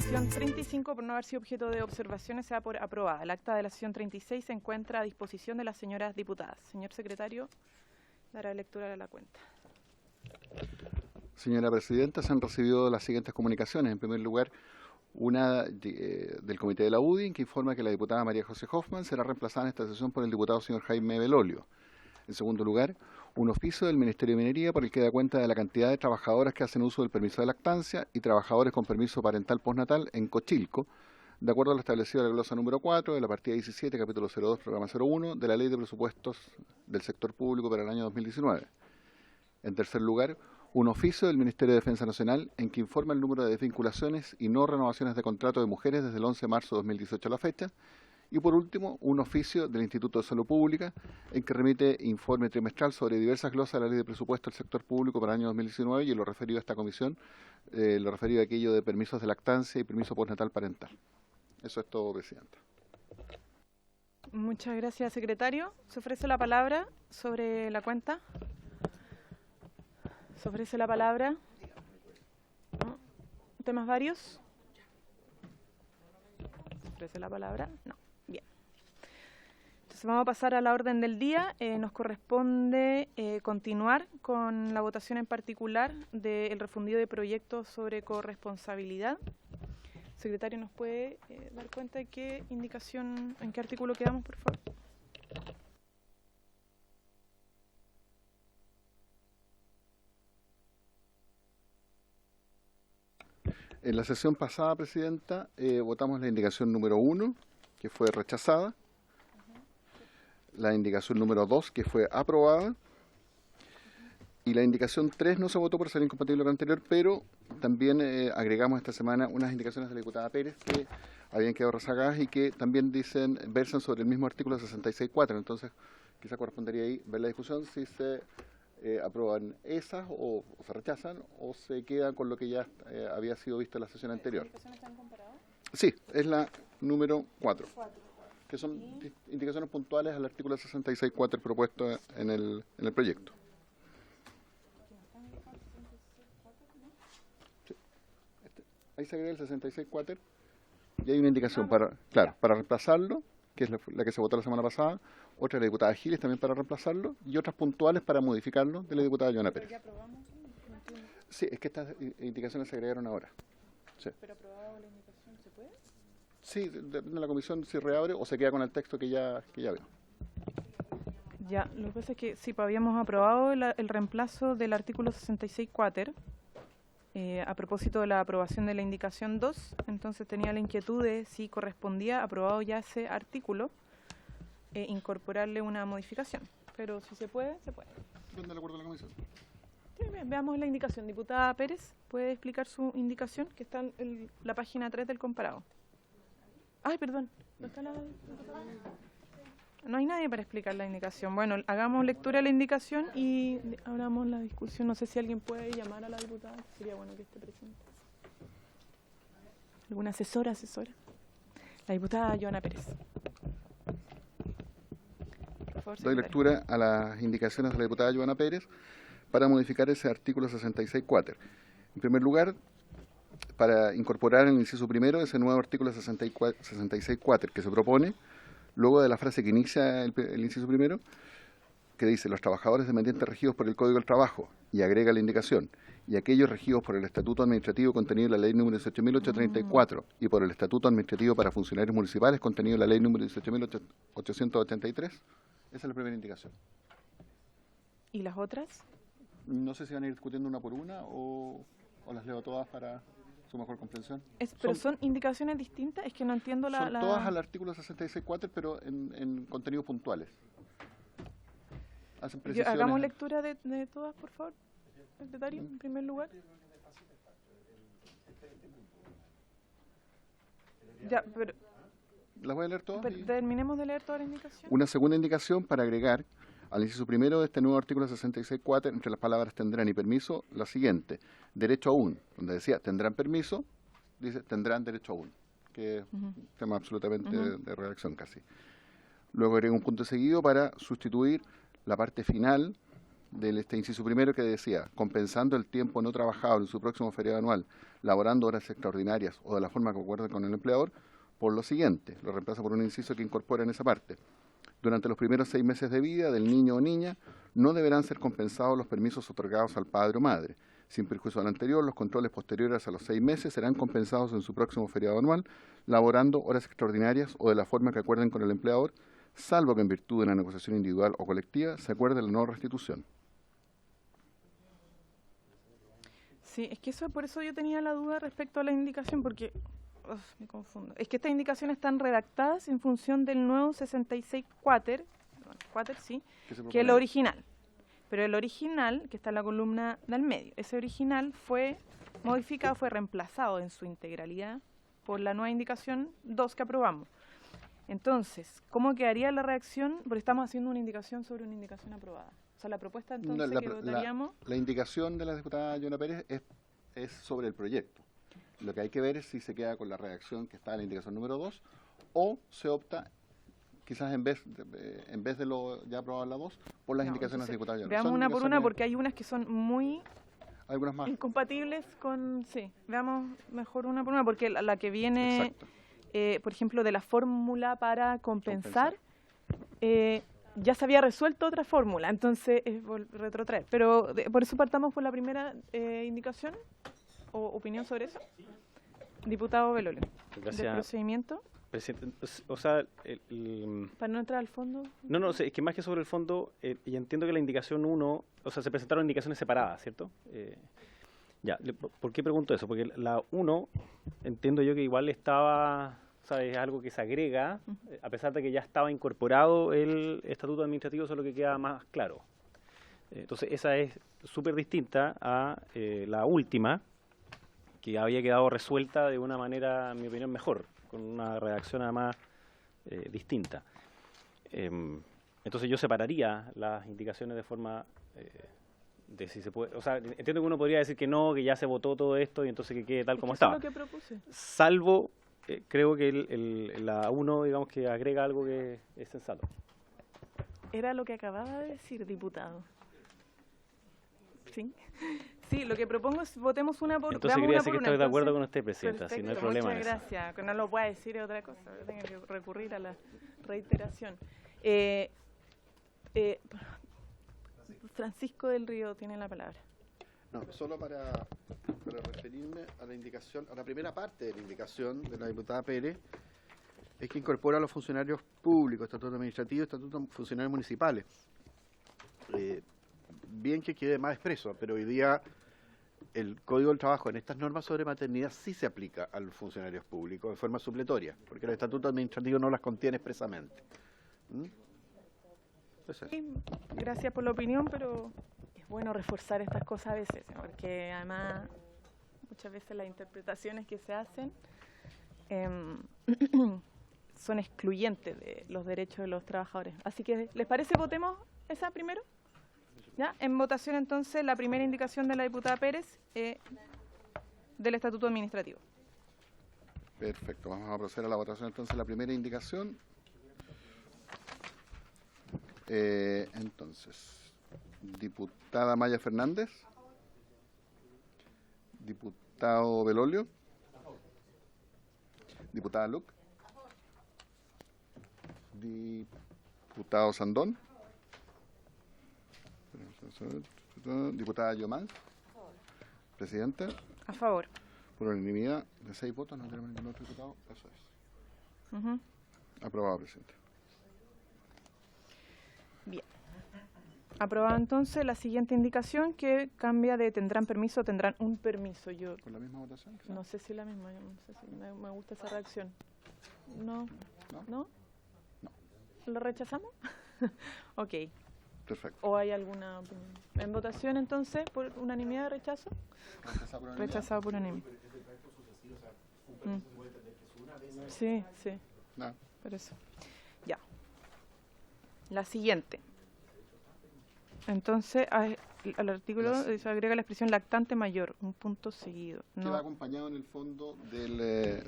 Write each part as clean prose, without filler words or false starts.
sesión 35, por no haber sido objeto de observaciones, se da por aprobada. El acta de la sesión 36 se encuentra a disposición de las señoras diputadas. Señor secretario, dará lectura de la cuenta. Señora Presidenta, se han recibido las siguientes comunicaciones. En primer lugar, una del Comité de la UDI, que informa que la diputada María José Hoffman será reemplazada en esta sesión por el diputado señor Jaime Belolio. En segundo lugar, un oficio del Ministerio de Minería por el que da cuenta de la cantidad de trabajadoras que hacen uso del permiso de lactancia y trabajadores con permiso parental postnatal en Cochilco, de acuerdo a lo establecido en la glosa número 4 de la partida 17, capítulo 02, programa 01, de la Ley de Presupuestos del Sector Público para el año 2019. En tercer lugar, un oficio del Ministerio de Defensa Nacional en que informa el número de desvinculaciones y no renovaciones de contrato de mujeres desde el 11 de marzo de 2018 a la fecha. Y por último, un oficio del Instituto de Salud Pública en que remite informe trimestral sobre diversas glosas de la Ley de Presupuesto del Sector Público para el año 2019 y en lo referido a esta comisión, lo referido a aquello de permisos de lactancia y permiso postnatal parental. Eso es todo, Presidenta. Muchas gracias, secretario. ¿Se ofrece la palabra sobre la cuenta? ¿Se ofrece la palabra? ¿No? ¿Temas varios? ¿Se ofrece la palabra? No. Bien. Entonces vamos a pasar a la orden del día. Nos corresponde continuar con la votación en particular del refundido de proyectos sobre corresponsabilidad. Secretario, ¿nos puede dar cuenta de qué indicación, en qué artículo quedamos, por favor? En la sesión pasada, Presidenta, votamos la indicación número 1, que fue rechazada, la indicación número 2, que fue aprobada, y la indicación 3 no se votó por ser incompatible con la anterior, pero también agregamos esta semana unas indicaciones de la diputada Pérez que habían quedado rezagadas y que también versan sobre el mismo artículo 66.4. Entonces, quizá correspondería ahí ver la discusión si se aprueban esas o se rechazan o se quedan con lo que ya había sido visto en la sesión anterior. ¿Las indicaciones están comparadas? Sí, es la número 4, que son indicaciones puntuales al artículo 66.4 propuesto en el proyecto. Sí. Ahí se agrega el 66.4 y hay una indicación para reemplazarlo, que es la que se votó la semana pasada, otra de la diputada Giles también para reemplazarlo, y otras puntuales para modificarlo de la diputada Joana Pérez. ¿Pero ya aprobamos? Sí, es que estas indicaciones se agregaron ahora. Sí. ¿Pero aprobado la indicación se puede? Sí, de la comisión se reabre o se queda con el texto que ya veo. Ya, lo que pasa es que sí, pues habíamos aprobado el reemplazo del artículo 66.4 a propósito de la aprobación de la indicación 2, entonces tenía la inquietud de si correspondía, aprobado ya ese artículo, incorporarle una modificación. Pero si se puede, se puede. ¿Dónde el acuerdo de la comisión? Sí, veamos la indicación. Diputada Pérez, ¿puede explicar su indicación? Que está en la página 3 del comparado. Ay, perdón. ¿No está la diputada? No hay nadie para explicar la indicación. Bueno, hagamos lectura de la indicación y abramos la discusión. No sé si alguien puede llamar a la diputada. Sería bueno que esté presente. ¿Alguna asesora? La diputada Joana Pérez. Por favor, doy lectura a las indicaciones de la diputada Joana Pérez para modificar ese artículo 66.4. En primer lugar, para incorporar en el inciso primero ese nuevo artículo 66.4 que se propone, luego de la frase que inicia el inciso primero, que dice los trabajadores dependientes regidos por el Código del Trabajo, y agrega la indicación, y aquellos regidos por el Estatuto Administrativo contenido en la Ley número 18.834 y por el Estatuto Administrativo para Funcionarios Municipales contenido en la Ley número 18.883. Esa es la primera indicación. ¿Y las otras? No sé si van a ir discutiendo una por una o las leo todas para su mejor comprensión. ¿Pero son indicaciones distintas? Es que no entiendo Son todas al artículo 66.4, pero en contenidos puntuales. Hacen precisiones. Hagamos lectura de todas, por favor, secretario, en primer lugar. Ya, pero... ¿Las voy a leer todas? Terminemos de leer todas las indicaciones. Una segunda indicación para agregar al inciso primero de este nuevo artículo 66.4, entre las palabras tendrán y permiso, la siguiente: derecho aún. Donde decía tendrán permiso, dice tendrán derecho aún, que es un tema absolutamente de redacción casi. Luego agrega un punto seguido para sustituir la parte final de este inciso primero que decía, compensando el tiempo no trabajado en su próximo feriado anual, laborando horas extraordinarias o de la forma que acuerden con el empleador, por lo siguiente, lo reemplaza por un inciso que incorpora en esa parte. Durante los primeros 6 meses de vida del niño o niña, no deberán ser compensados los permisos otorgados al padre o madre. Sin perjuicio del anterior, los controles posteriores a los 6 meses serán compensados en su próximo feriado anual, laborando horas extraordinarias o de la forma que acuerden con el empleador, salvo que en virtud de una negociación individual o colectiva se acuerde la no restitución. Sí, es que eso, por eso yo tenía la duda respecto a la indicación, porque me confundo. Es que estas indicaciones están redactadas en función del nuevo 66 Quater, sí, que es el original. Pero el original, que está en la columna del medio, ese original fue modificado, fue reemplazado en su integralidad por la nueva indicación 2 que aprobamos. Entonces, ¿cómo quedaría la redacción? Porque estamos haciendo una indicación sobre una indicación aprobada. O sea, la propuesta entonces que votaríamos... La indicación de la diputada Yona Pérez es sobre el proyecto. Lo que hay que ver es si se queda con la redacción que está en la indicación número 2 o se opta, quizás en vez de lo ya aprobado en la 2, por las indicaciones de la diputada Yona. Veamos una por una porque hay unas que son muy algunas más incompatibles con... Sí, veamos mejor una por una porque la que viene, por ejemplo, de la fórmula para compensar. Ya se había resuelto otra fórmula, entonces es retrotraer. Pero por eso partamos por la primera indicación o opinión sobre eso. Diputado Belolio. Gracias. ¿Del procedimiento? Presidente, o sea... Para no entrar al fondo. No, es que más que sobre el fondo, y entiendo que la indicación 1, o sea, se presentaron indicaciones separadas, ¿cierto? ¿Por qué pregunto eso? Porque la 1, entiendo yo que igual estaba... ¿Sabes? Es algo que se agrega, a pesar de que ya estaba incorporado el estatuto administrativo, solo que queda más claro. Entonces, esa es súper distinta a la última, que había quedado resuelta de una manera, en mi opinión, mejor, con una redacción además distinta. Entonces, yo separaría las indicaciones de forma de si se puede... O sea, entiendo que uno podría decir que no, que ya se votó todo esto y entonces que quede tal como estaba. Eso es lo que propuse. Salvo... creo que la 1, digamos, que agrega algo que es sensato. Era lo que acababa de decir, diputado. ¿Sí? Sí, lo que propongo es votemos una por una. Entonces quería decir que estoy de acuerdo con usted, Presidenta, si no hay problema en eso. Muchas gracias. Que no lo pueda decir es otra cosa, tengo que recurrir a la reiteración. Francisco del Río tiene la palabra. No, solo para referirme a la indicación, a la primera parte de la indicación de la diputada Pérez, es que incorpora a los funcionarios públicos, estatuto administrativo, estatuto de funcionarios municipales. Bien que quede más expreso, pero hoy día el Código del Trabajo en estas normas sobre maternidad sí se aplica a los funcionarios públicos de forma supletoria, porque el estatuto administrativo no las contiene expresamente. Sí, gracias por la opinión, pero... bueno reforzar estas cosas a veces, porque además muchas veces las interpretaciones que se hacen son excluyentes de los derechos de los trabajadores. Así que, ¿les parece votemos esa primero? ¿Ya? En votación entonces la primera indicación de la diputada Pérez del Estatuto Administrativo. Perfecto, vamos a proceder a la votación entonces la primera indicación. Entonces... Diputada Maya Fernández. Diputado Belolio. Diputada Luc. Diputado Sandón. Diputada Yomán. Presidente. A favor. Por unanimidad de 6 votos, no tenemos ningún otro diputado. Eso es. Aprobado, presidente. Bien. Aprobada entonces la siguiente indicación que cambia de tendrán permiso, tendrán un permiso. Yo ¿Con la misma votación? no sé si la misma, no sé si me gusta esa reacción. No. ¿Lo rechazamos? Ok. Perfecto. ¿O hay alguna opinión? En votación entonces, por unanimidad de rechazo. Rechazado por unanimidad. Sí. No. Por eso. Ya. La siguiente. Entonces, al artículo se agrega la expresión lactante mayor, un punto seguido. Que va acompañado en el fondo de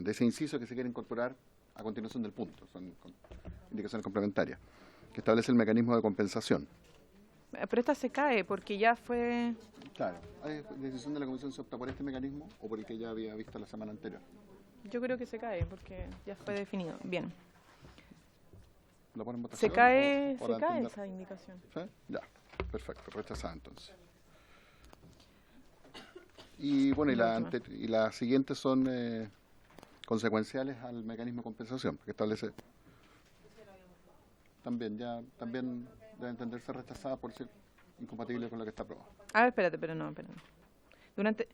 ese inciso que se quiere incorporar a continuación del punto. Son indicaciones complementarias, que establece el mecanismo de compensación. Pero esta se cae porque ya fue... Claro, ¿hay decisión de la comisión se opta por este mecanismo o por el que ya había visto la semana anterior? Yo creo que se cae porque ya fue definido. Bien. ¿Lo ponen en votación? Se cae para entender? esa indicación. ¿Sí? Ya, perfecto, rechazada entonces. Y bueno, y las siguientes son consecuenciales al mecanismo de compensación, que establece... También debe entenderse rechazada por ser incompatible con lo que está aprobado. A ver, espérate. Durante...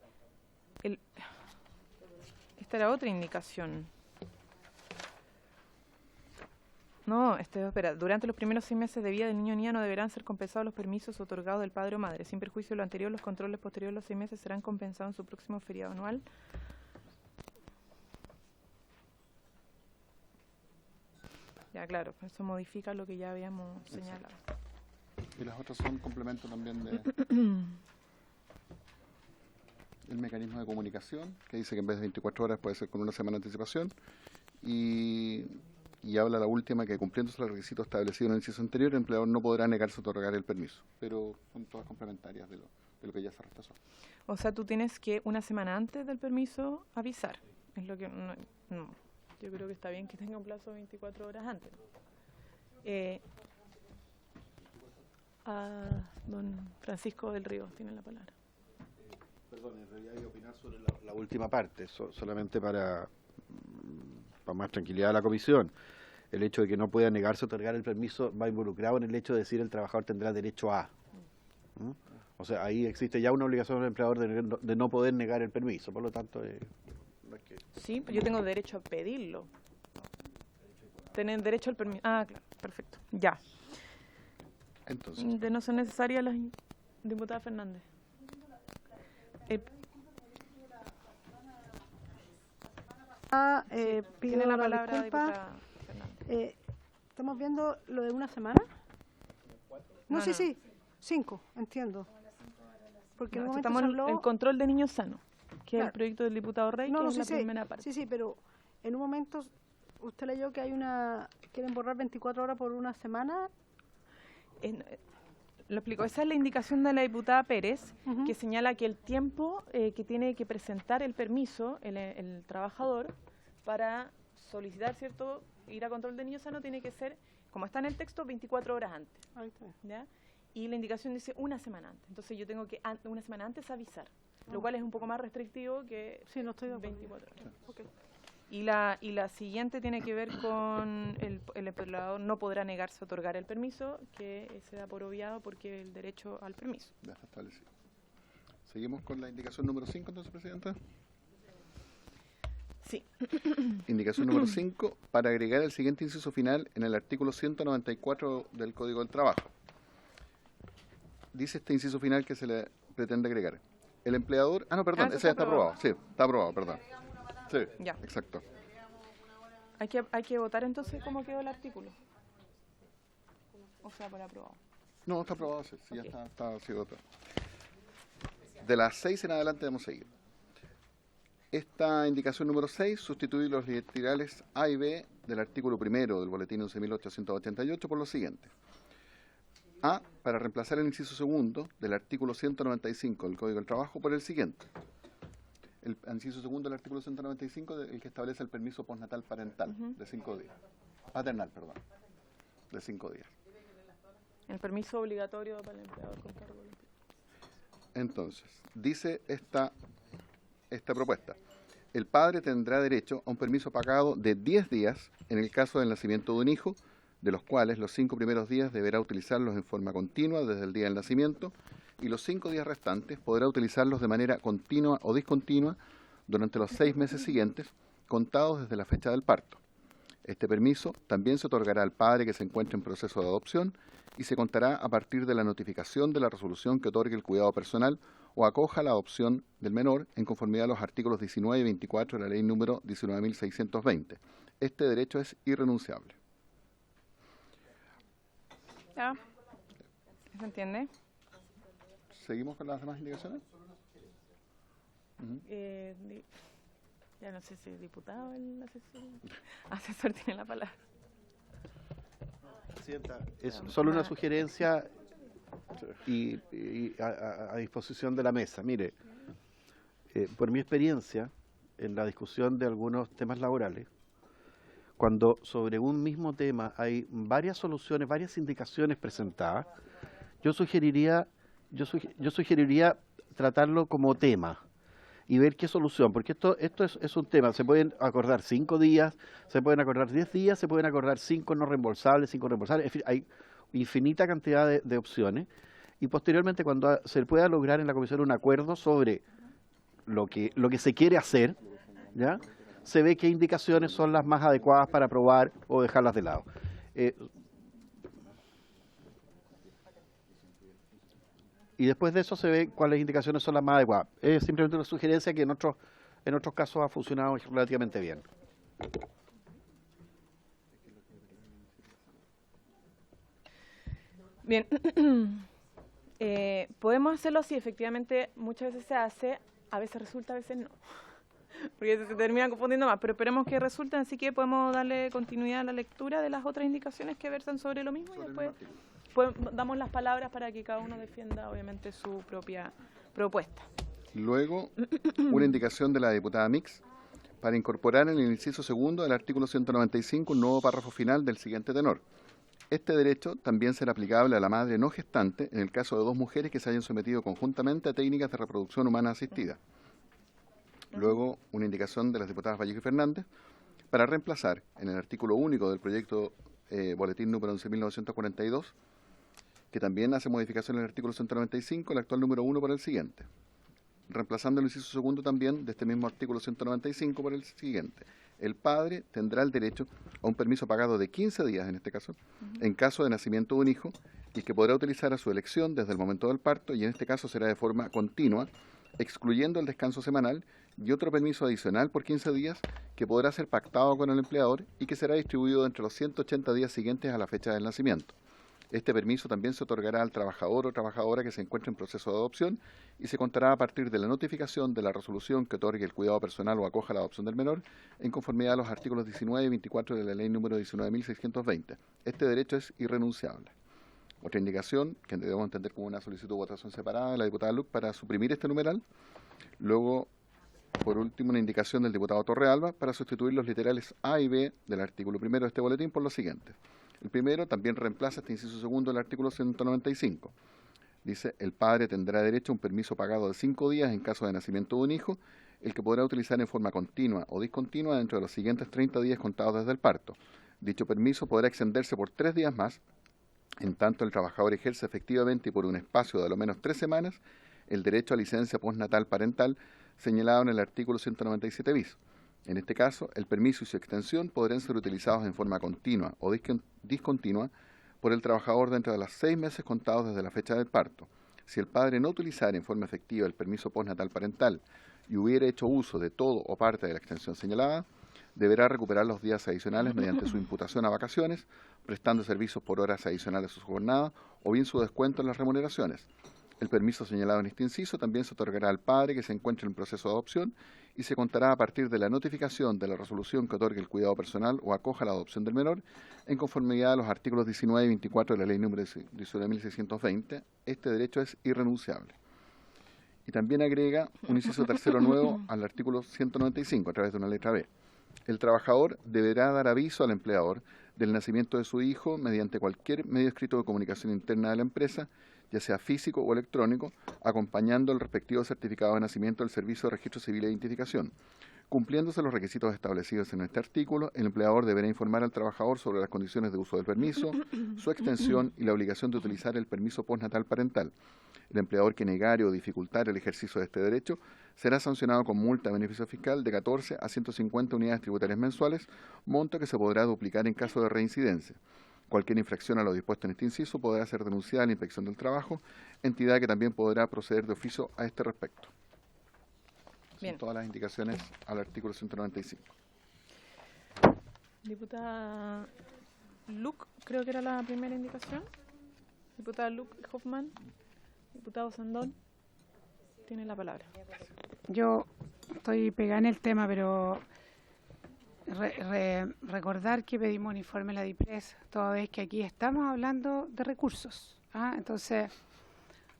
Esta era otra indicación. No, espera. Durante los primeros 6 meses de vida del niño o niña no deberán ser compensados los permisos otorgados del padre o madre. Sin perjuicio de lo anterior, los controles posteriores a los 6 meses serán compensados en su próximo feriado anual. Ya, claro, eso modifica lo que ya habíamos señalado. Y las otras son complemento también de el mecanismo de comunicación, que dice que en vez de 24 horas puede ser con una semana de anticipación. Y habla la última que cumpliéndose los requisitos establecidos en el inciso anterior, el empleador no podrá negarse a otorgar el permiso. Pero son todas complementarias de lo que ya se rechazó. O sea, tú tienes que una semana antes del permiso avisar. Es lo que no, yo creo que está bien que tenga un plazo de 24 horas antes. Don Francisco del Río tiene la palabra. Perdón, en realidad voy a opinar sobre la última parte, solamente para más tranquilidad de la comisión. El hecho de que no pueda negarse a otorgar el permiso va involucrado en el hecho de decir el trabajador tendrá derecho a. ¿Mm? O sea, ahí existe ya una obligación del empleador de no poder negar el permiso, por lo tanto... no es que... Sí, pero yo tengo derecho a pedirlo. Tener derecho al permiso. Ah, claro, perfecto. Ya. Entonces, De no ser necesaria la diputada Fernández. Pido Tiene la la palabra disculpa. diputada Fernández. ¿Estamos viendo lo de una semana? No, No, sí, no. sí, 5, entiendo. Porque en No, un momento estamos se en habló... el control de niños sanos, que es el Claro. proyecto del diputado Rey, que es la primera parte. Sí, pero en un momento usted leyó que quieren borrar 24 horas por una semana. Lo explico, esa es la indicación de la diputada Pérez, Ujú. que señala que el tiempo que tiene que presentar el permiso, el trabajador, para solicitar, ¿cierto?, ir a control de niños sanos, tiene que ser, como está en el texto, 24 horas antes, Ahí está. ¿ya? Y la indicación dice una semana antes, entonces yo tengo que una semana antes avisar, lo Ah. cual es un poco más restrictivo que Sí, no estoy de acuerdo. 24 horas. Ok. Y la siguiente tiene que ver con el empleador no podrá negarse a otorgar el permiso, que se da por obviado porque el derecho al permiso. ya está establecido. Seguimos con la indicación número 5, entonces, Presidenta. Sí. Indicación número 5, para agregar el siguiente inciso final en el artículo 194 del Código del Trabajo. Dice este inciso final que se le pretende agregar. El empleador... Ah, no, perdón, eso ese ya está está aprobado. Sí, está aprobado, perdón. Sí, Ya. exacto. Hay que votar entonces cómo quedó el artículo. O sea, por aprobado. No, está aprobado, sí, sí, Ok. ya está así votado. De las 6 en adelante vamos a seguir. Esta indicación número 6 sustituye los literales A y B del artículo primero del Boletín 11.888 por lo siguiente. A, para reemplazar el inciso segundo del artículo 195 del Código del Trabajo por el siguiente. El inciso segundo del artículo 195, el que establece el permiso postnatal parental Ujú. de 5 días. Paternal, perdón, de 5 días. El permiso obligatorio para el empleador con cargo del empleado. Entonces, dice esta propuesta. El padre tendrá derecho a un permiso pagado de 10 días en el caso del nacimiento de un hijo, de los cuales los 5 primeros días deberá utilizarlos en forma continua desde el día del nacimiento y los 5 días restantes podrá utilizarlos de manera continua o discontinua durante los 6 meses siguientes, contados desde la fecha del parto. Este permiso también se otorgará al padre que se encuentre en proceso de adopción y se contará a partir de la notificación de la resolución que otorgue el cuidado personal o acoja la adopción del menor en conformidad a los artículos 19 y 24 de la ley número 19.620. Este derecho es irrenunciable. ¿Ya? ¿Se entiende? ¿Seguimos con las demás indicaciones? Ujú. Ya no sé si el diputado o el asesor. Asesor tiene la palabra. Presidenta, es solo una sugerencia. y a disposición de la mesa. Mire, por mi experiencia en la discusión de algunos temas laborales, cuando sobre un mismo tema hay varias soluciones, varias indicaciones presentadas, yo sugeriría tratarlo como tema y ver qué solución, porque esto es un tema, se pueden acordar 5 días, se pueden acordar 10 días, se pueden acordar 5 no reembolsables, 5 reembolsables, en fin, hay infinita cantidad de opciones, y posteriormente cuando se pueda lograr en la comisión un acuerdo sobre lo que se quiere hacer, ¿ya?, se ve qué indicaciones son las más adecuadas para aprobar o dejarlas de lado. Y después de eso se ve cuáles indicaciones son las más adecuadas. Es simplemente una sugerencia que en otros casos ha funcionado relativamente bien. Bien, podemos hacerlo así, efectivamente muchas veces se hace, a veces resulta, a veces no, porque se termina confundiendo más, pero esperemos que resulten, así que podemos darle continuidad a la lectura de las otras indicaciones que versan sobre lo mismo y después damos las palabras para que cada uno defienda obviamente su propia propuesta. Luego, una indicación de la diputada Mix para incorporar en el inciso segundo del artículo 195 un nuevo párrafo final del siguiente tenor. Este derecho también será aplicable a la madre no gestante en el caso de 2 mujeres que se hayan sometido conjuntamente a técnicas de reproducción humana asistida. Luego, una indicación de las diputadas Vallejo y Fernández para reemplazar en el artículo único del proyecto boletín número 11.942, que también hace modificación en el artículo 195, el actual número 1 por el siguiente. Reemplazando el inciso segundo también de este mismo artículo 195 por el siguiente. El padre tendrá el derecho a un permiso pagado de 15 días, en este caso, en caso de nacimiento de un hijo, y que podrá utilizar a su elección desde el momento del parto, y en este caso será de forma continua, excluyendo el descanso semanal, y otro permiso adicional por 15 días que podrá ser pactado con el empleador y que será distribuido entre los 180 días siguientes a la fecha del nacimiento. Este permiso también se otorgará al trabajador o trabajadora que se encuentre en proceso de adopción y se contará a partir de la notificación de la resolución que otorgue el cuidado personal o acoja la adopción del menor en conformidad a los artículos 19 y 24 de la ley número 19.620. Este derecho es irrenunciable. Otra indicación, que debemos entender como una solicitud de votación separada de la diputada Luc para suprimir este numeral. Luego, por último, una indicación del diputado Torrealba para sustituir los literales A y B del artículo primero de este boletín por los siguientes. El primero también reemplaza este inciso segundo del artículo 195. Dice, el padre tendrá derecho a un permiso pagado de 5 días en caso de nacimiento de un hijo, el que podrá utilizar en forma continua o discontinua dentro de los siguientes 30 días contados desde el parto. Dicho permiso podrá extenderse por 3 días más, en tanto el trabajador ejerce efectivamente y por un espacio de al menos 3 semanas el derecho a licencia postnatal parental señalado en el artículo 197 bis. En este caso, el permiso y su extensión podrán ser utilizados en forma continua o discontinua por el trabajador dentro de los 6 meses contados desde la fecha del parto. Si el padre no utilizara en forma efectiva el permiso postnatal parental y hubiera hecho uso de todo o parte de la extensión señalada, deberá recuperar los días adicionales mediante su imputación a vacaciones, prestando servicios por horas adicionales a su jornada o bien su descuento en las remuneraciones. El permiso señalado en este inciso también se otorgará al padre que se encuentre en proceso de adopción y se contará a partir de la notificación de la resolución que otorgue el cuidado personal o acoja la adopción del menor en conformidad a los artículos 19 y 24 de la ley número 19.620. Este derecho es irrenunciable. Y también agrega un inciso tercero nuevo al artículo 195 a través de una letra B. El trabajador deberá dar aviso al empleador del nacimiento de su hijo mediante cualquier medio escrito de comunicación interna de la empresa, ya sea físico o electrónico, acompañando el respectivo certificado de nacimiento del Servicio de Registro Civil e Identificación. Cumpliéndose los requisitos establecidos en este artículo, el empleador deberá informar al trabajador sobre las condiciones de uso del permiso, su extensión y la obligación de utilizar el permiso postnatal parental. El empleador que negare o dificultare el ejercicio de este derecho será sancionado con multa de beneficio fiscal de 14 a 150 unidades tributarias mensuales, monto que se podrá duplicar en caso de reincidencia. Cualquier infracción a lo dispuesto en este inciso podrá ser denunciada a la Inspección del Trabajo, entidad que también podrá proceder de oficio a este respecto. Bien. Son todas las indicaciones al artículo 195. Diputada Luc, creo que era la primera indicación. Diputada Luc Hoffman, diputado Sandón, tiene la palabra. Yo estoy pegada en el tema, pero recordar que pedimos un informe a la DIPRES, toda vez que aquí estamos hablando de recursos. Entonces,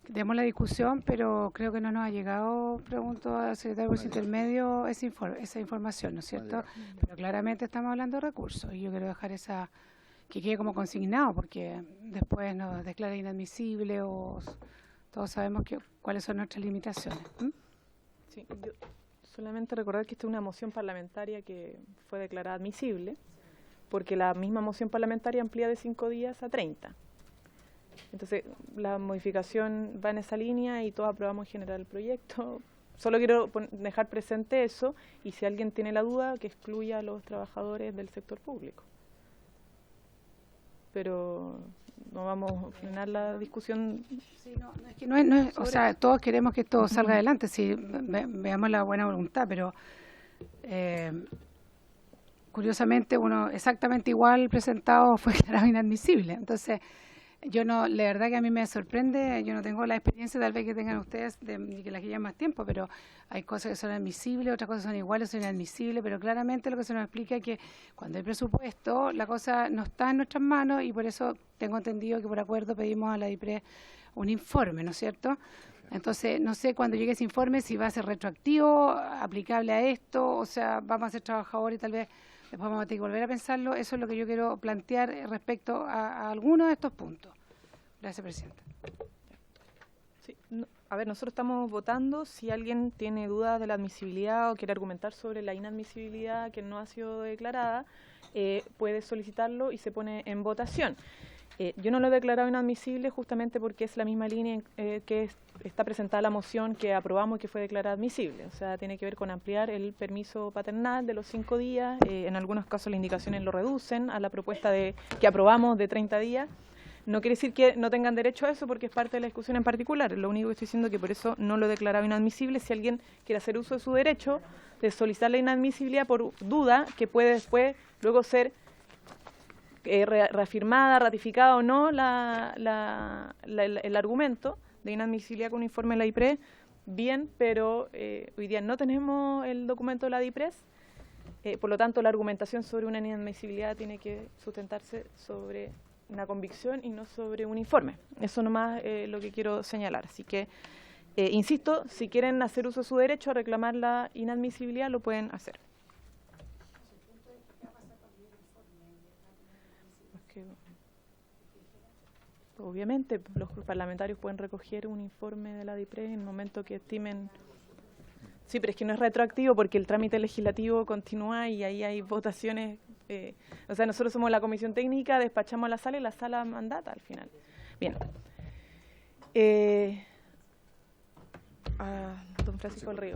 demos la discusión, pero creo que no nos ha llegado, pregunto al secretario de Curso Intermedio, esa información, ¿no es cierto? Pero claramente estamos hablando de recursos y yo quiero dejar que quede como consignado, porque después nos declara inadmisible o todos sabemos cuáles son nuestras limitaciones. Sí, yo solamente recordar que esta es una moción parlamentaria que fue declarada admisible, porque la misma moción parlamentaria amplía de 5 días a 30. Entonces, la modificación va en esa línea y todos aprobamos en general el proyecto. Solo quiero dejar presente eso y si alguien tiene la duda, que excluya a los trabajadores del sector público. Pero no vamos a frenar la discusión. Sí, es que no es, o sea, todos queremos que esto salga adelante, sí, veamos la buena voluntad, pero curiosamente uno exactamente igual presentado fue declarado inadmisible. Entonces, la verdad que a mí me sorprende, yo no tengo la experiencia tal vez que tengan ustedes de que las que llevan más tiempo, pero hay cosas que son admisibles, otras cosas son iguales, son inadmisibles, pero claramente lo que se nos explica es que cuando hay presupuesto la cosa no está en nuestras manos y por eso tengo entendido que por acuerdo pedimos a la DIPRES un informe, ¿no es cierto? Entonces, no sé cuando llegue ese informe si va a ser retroactivo, aplicable a esto, o sea, vamos a ser trabajadores y tal vez después vamos a tener que volver a pensarlo. Eso es lo que yo quiero plantear respecto a algunos de estos puntos. Gracias, Presidenta. Sí, a ver, nosotros estamos votando. Si alguien tiene dudas de la admisibilidad o quiere argumentar sobre la inadmisibilidad que no ha sido declarada, puede solicitarlo y se pone en votación. Yo no lo he declarado inadmisible justamente porque es la misma línea que está presentada la moción que aprobamos y que fue declarada admisible. O sea, tiene que ver con ampliar el permiso paternal de los 5 días. En algunos casos las indicaciones lo reducen a la propuesta que aprobamos de 30 días. No quiere decir que no tengan derecho a eso porque es parte de la discusión en particular. Lo único que estoy diciendo es que por eso no lo he declarado inadmisible. Si alguien quiere hacer uso de su derecho de solicitar la inadmisibilidad por duda, que puede después luego ser reafirmada, ratificada o no el argumento de inadmisibilidad con un informe de la DIPRES, bien, pero hoy día no tenemos el documento de la DIPRES, por lo tanto la argumentación sobre una inadmisibilidad tiene que sustentarse sobre una convicción y no sobre un informe. Eso nomás lo que quiero señalar. Así que, insisto, si quieren hacer uso de su derecho a reclamar la inadmisibilidad, lo pueden hacer. Obviamente, los parlamentarios pueden recoger un informe de la DIPRES en el momento que estimen. Sí, pero es que no es retroactivo porque el trámite legislativo continúa y ahí hay votaciones. O sea, nosotros somos la comisión técnica, despachamos a la sala y la sala mandata al final. Bien. Don Francisco del Río.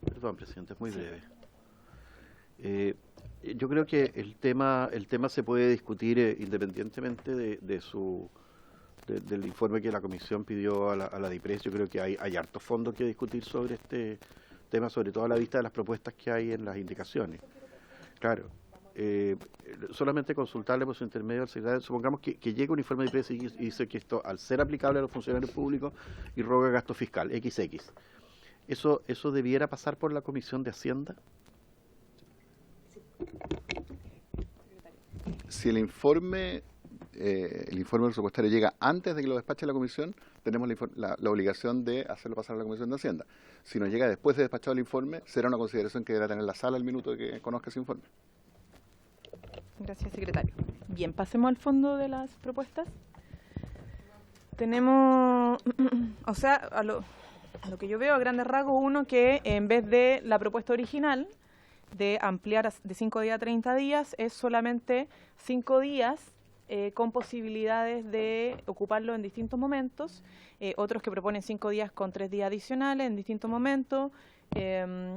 Perdón, presidente, es muy breve. Yo creo que el tema se puede discutir independientemente del informe que la comisión pidió a la DIPRES. Yo creo que hay harto fondo que discutir sobre este tema, sobre todo a la vista de las propuestas que hay en las indicaciones. Claro, solamente consultarle por su intermedio al secretario. Supongamos que llegue un informe de DIPRES y dice que esto, al ser aplicable a los funcionarios públicos, irroga gasto fiscal, XX. ¿Eso debiera pasar por la Comisión de Hacienda? Si el informe presupuestario llega antes de que lo despache la comisión, tenemos la obligación de hacerlo pasar a la Comisión de Hacienda. Si nos llega después de despachado el informe, será una consideración que deberá tener la sala al minuto de que conozca ese informe. Gracias, secretario. Bien, pasemos al fondo de las propuestas. Tenemos, o sea, a lo que yo veo a grandes rasgos, uno que en vez de la propuesta original de ampliar de 5 días a 30 días, es solamente 5 días con posibilidades de ocuparlo en distintos momentos, otros que proponen 5 días con 3 días adicionales en distintos momentos,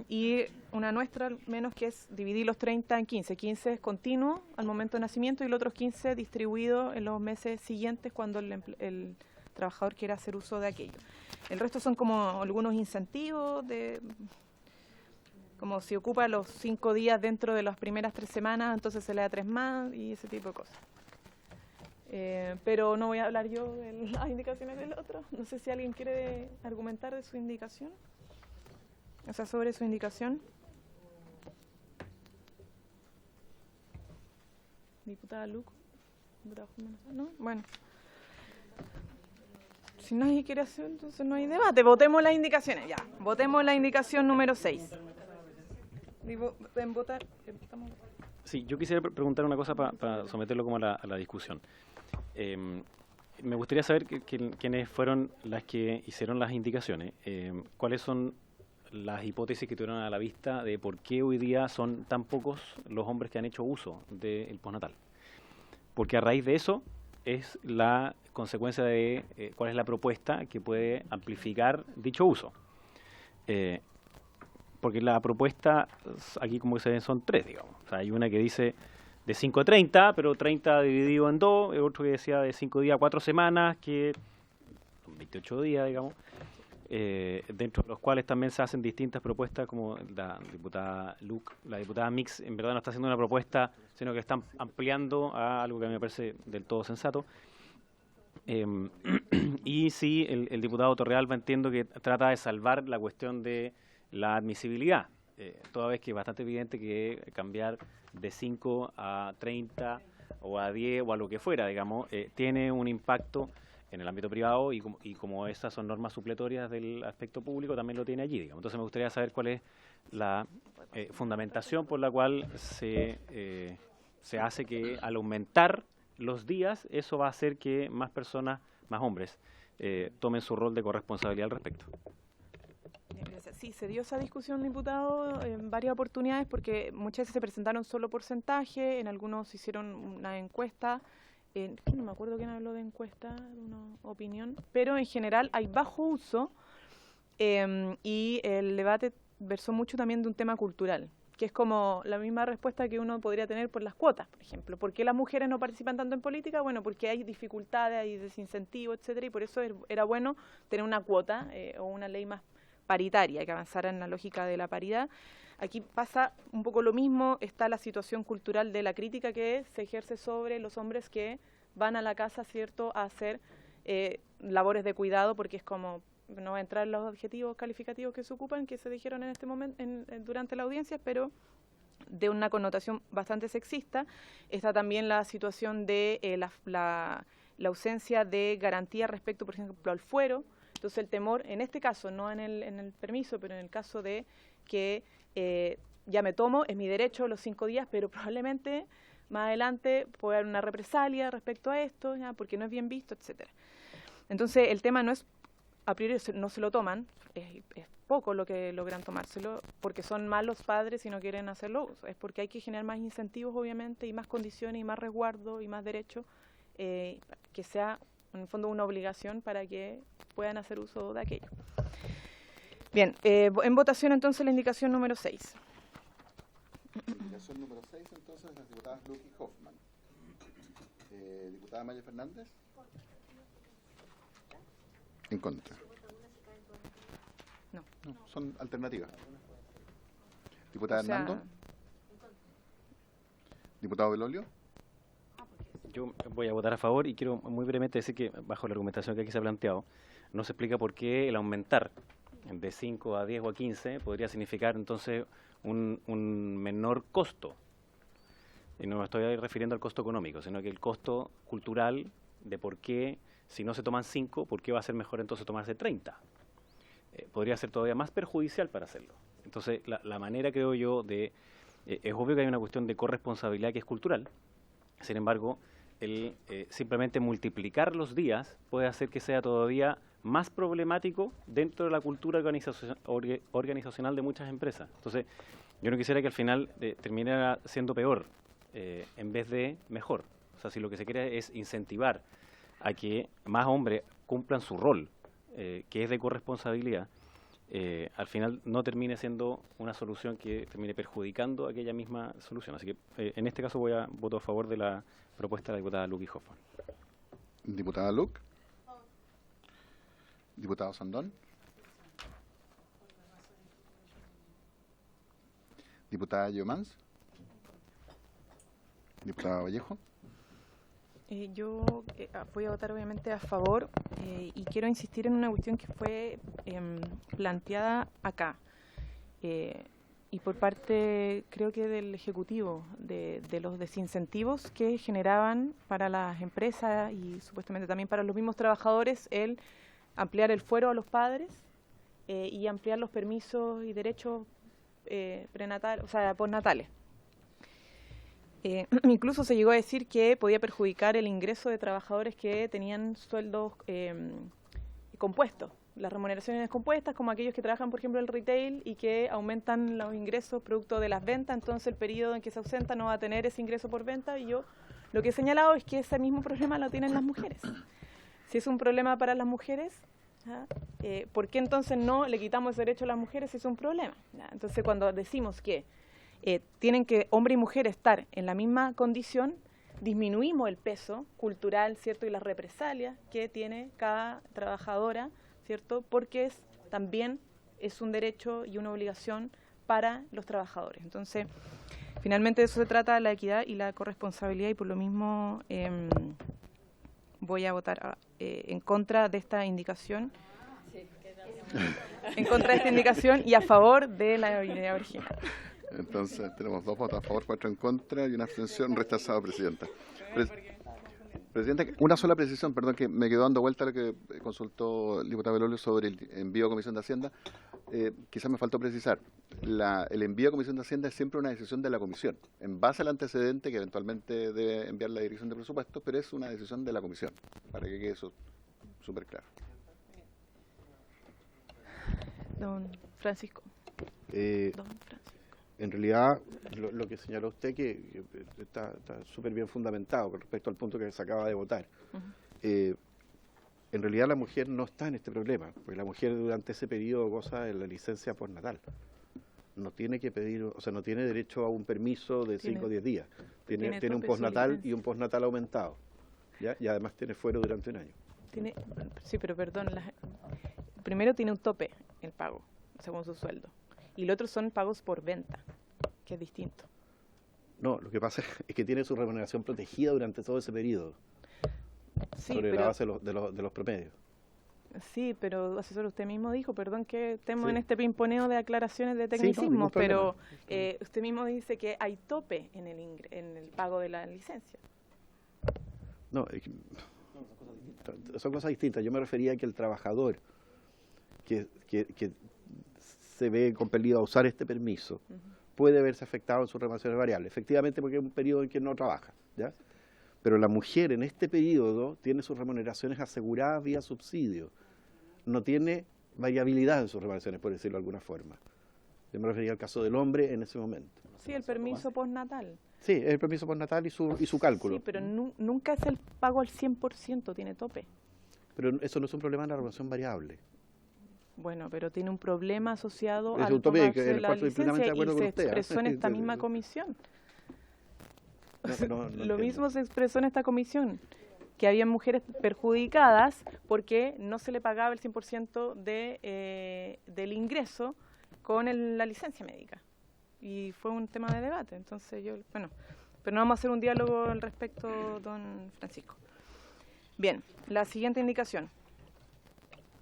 y una nuestra al menos que es dividir los 30 en 15. 15 es continuo al momento de nacimiento y los otros 15 distribuidos en los meses siguientes cuando el trabajador quiera hacer uso de aquello. El resto son como algunos incentivos como si ocupa los 5 días dentro de las primeras 3 semanas, entonces se le da 3 más y ese tipo de cosas. Pero no voy a hablar yo de las indicaciones del otro. No sé si alguien quiere argumentar de su indicación. O sea, sobre su indicación. Diputada Luco. ¿No? Bueno. Si nadie quiere hacer, entonces no hay debate. Votemos las indicaciones, ya. Votemos la indicación número 6. En votar, estamos... Sí, yo quisiera preguntar una cosa para someterlo como a la discusión. Me gustaría saber quiénes fueron las que hicieron las indicaciones. ¿Cuáles son las hipótesis que tuvieron a la vista de por qué hoy día son tan pocos los hombres que han hecho uso del postnatal? Porque a raíz de eso es la consecuencia de cuál es la propuesta que puede amplificar dicho uso. Porque la propuesta, aquí como que se ven, son 3, digamos. O sea, hay una que dice de 5 a 30, pero 30 dividido en 2, otro que decía de 5 días a 4 semanas, que son 28 días, digamos, dentro de los cuales también se hacen distintas propuestas, como la diputada Luc, la diputada Mix, en verdad no está haciendo una propuesta, sino que están ampliando a algo que a mí me parece del todo sensato. Y sí, el diputado Torrealba entiendo que trata de salvar la cuestión de la admisibilidad, toda vez que es bastante evidente que cambiar de 5 a 30 o a 10 o a lo que fuera, digamos, tiene un impacto en el ámbito privado y como esas son normas supletorias del aspecto público, también lo tiene allí, digamos. Entonces me gustaría saber cuál es la fundamentación por la cual se hace que al aumentar los días, eso va a hacer que más personas, más hombres, tomen su rol de corresponsabilidad al respecto. Sí, se dio esa discusión, diputado, en varias oportunidades porque muchas veces se presentaron solo porcentaje, en algunos se hicieron una encuesta, no me acuerdo quién habló de encuesta, una opinión, pero en general hay bajo uso y el debate versó mucho también de un tema cultural, que es como la misma respuesta que uno podría tener por las cuotas, por ejemplo. ¿Por qué las mujeres no participan tanto en política? Bueno, porque hay dificultades, hay desincentivo, etcétera, y por eso era bueno tener una cuota o una ley más paritaria, que avanzara en la lógica de la paridad. Aquí pasa un poco lo mismo, está la situación cultural de la crítica que se ejerce sobre los hombres que van a la casa, ¿cierto?, a hacer labores de cuidado, porque es como, no va a entrar en los adjetivos calificativos que se ocupan, que se dijeron en este momento, durante la audiencia, pero de una connotación bastante sexista. Está también la situación de la ausencia de garantía respecto, por ejemplo, al fuero. Entonces el temor, en este caso, no en el permiso, pero en el caso de que ya me tomo, es mi derecho los 5 días, pero probablemente más adelante puede haber una represalia respecto a esto, ya, porque no es bien visto, etcétera. Entonces el tema no es, a priori no se lo toman, es poco lo que logran tomárselo, porque son malos padres y no quieren hacerlo, es porque hay que generar más incentivos, obviamente, y más condiciones, y más resguardo, y más derechos, que sea en el fondo una obligación para que puedan hacer uso de aquello. Bien, en votación entonces la indicación número 6. Indicación número 6 entonces las diputadas Luc y Hoffman. Diputada Maya Fernández. En contra. No. No, son alternativas. Diputada Hernando. Diputado Belolio. Yo voy a votar a favor y quiero muy brevemente decir que, bajo la argumentación que aquí se ha planteado, no se explica por qué el aumentar de 5 a 10 o a 15 podría significar entonces un menor costo. Y no me estoy refiriendo al costo económico, sino que el costo cultural de por qué, si no se toman 5, por qué va a ser mejor entonces tomarse 30. Podría ser todavía más perjudicial para hacerlo. Entonces, la manera, creo yo, es obvio que hay una cuestión de corresponsabilidad que es cultural. Sin embargo, simplemente multiplicar los días puede hacer que sea todavía más problemático dentro de la cultura organizacional de muchas empresas. Entonces, yo no quisiera que al final terminara siendo peor en vez de mejor. O sea, si lo que se quiere es incentivar a que más hombres cumplan su rol, que es de corresponsabilidad, al final no termine siendo una solución que termine perjudicando aquella misma solución. Así que en este caso voto a favor de la propuesta de la diputada Luc y Hoffman. Diputada Luc. Diputado Sandón. Diputada Yomans. Diputada Vallejo. Yo voy a votar obviamente a favor y quiero insistir en una cuestión que fue planteada acá. y por parte, creo que del Ejecutivo, de los desincentivos que generaban para las empresas y supuestamente también para los mismos trabajadores el ampliar el fuero a los padres y ampliar los permisos y derechos prenatales, o sea, postnatales. Incluso se llegó a decir que podía perjudicar el ingreso de trabajadores que tenían sueldos compuestos, las remuneraciones compuestas, como aquellos que trabajan, por ejemplo, en el retail y que aumentan los ingresos producto de las ventas, entonces el periodo en que se ausenta no va a tener ese ingreso por venta, y yo lo que he señalado es que ese mismo problema lo tienen las mujeres. Si es un problema para las mujeres, ¿por qué entonces no le quitamos ese derecho a las mujeres si es un problema? Entonces, cuando decimos que tienen que hombre y mujer estar en la misma condición, disminuimos el peso cultural, ¿cierto?, y las represalias que tiene cada trabajadora, ¿cierto?, porque también es un derecho y una obligación para los trabajadores. Entonces, finalmente de eso se trata la equidad y la corresponsabilidad, y por lo mismo voy a votar en contra de esta indicación. En contra de esta indicación y a favor de la idea original. Entonces tenemos 2 votos a favor, 4 en contra y una abstención. Rechazado, Presidenta. Presidenta, una sola precisión, perdón, que me quedó dando vuelta a lo que consultó el diputado Belolio sobre el envío a Comisión de Hacienda. Quizás me faltó precisar, el envío a Comisión de Hacienda es siempre una decisión de la Comisión, en base al antecedente que eventualmente debe enviar la Dirección de Presupuestos, pero es una decisión de la Comisión, para que quede eso súper claro. Don Francisco. Don Francisco. En realidad, lo que señaló usted que está súper bien fundamentado con respecto al punto que se acaba de votar. En realidad la mujer no está en este problema, porque la mujer durante ese periodo goza de la licencia postnatal. No tiene que pedir, o sea, no tiene derecho a un permiso de 5 o 10 días. Tiene un postnatal y un postnatal aumentado. ¿Ya? Y además tiene fuero durante un año. Sí, pero perdón, primero tiene un tope el pago, según su sueldo. Y el otro son pagos por venta, que es distinto. No, lo que pasa es que tiene su remuneración protegida durante todo ese periodo, Sí, sobre pero, la base de los promedios. sí, pero asesor, usted mismo dijo, perdón que estemos Sí. en este pimponeo de aclaraciones de Sí, no, tecnicismo, ningún pero problema. usted mismo dice que hay tope en el pago de la licencia. No, es que son cosas distintas. Yo me refería a que el trabajador que se ve compelido a usar este permiso puede verse afectado en sus remuneraciones variables, efectivamente porque es un periodo en que no trabaja, ¿ya? Pero la mujer en este periodo tiene sus remuneraciones aseguradas vía subsidio, no tiene variabilidad en sus remuneraciones, por decirlo de alguna forma. Yo me refería al caso del hombre en ese momento. Sí, el permiso postnatal. Sí, es el permiso postnatal y su cálculo. Sí, pero nunca es el pago al 100%, tiene tope. Pero eso no es un problema de la remuneración variable. Bueno, pero tiene un problema asociado Es al un tope tomarse en el la cual estoy plenamente licencia de acuerdo y con se usted, ¿eh? expresó en esta misma comisión. No Lo entiendo. mismo se expresó en esta comisión, que había mujeres perjudicadas porque no se le pagaba el 100% del ingreso con la licencia médica. Y fue un tema de debate. Entonces pero no vamos a hacer un diálogo al respecto, don Francisco. Bien, la siguiente indicación.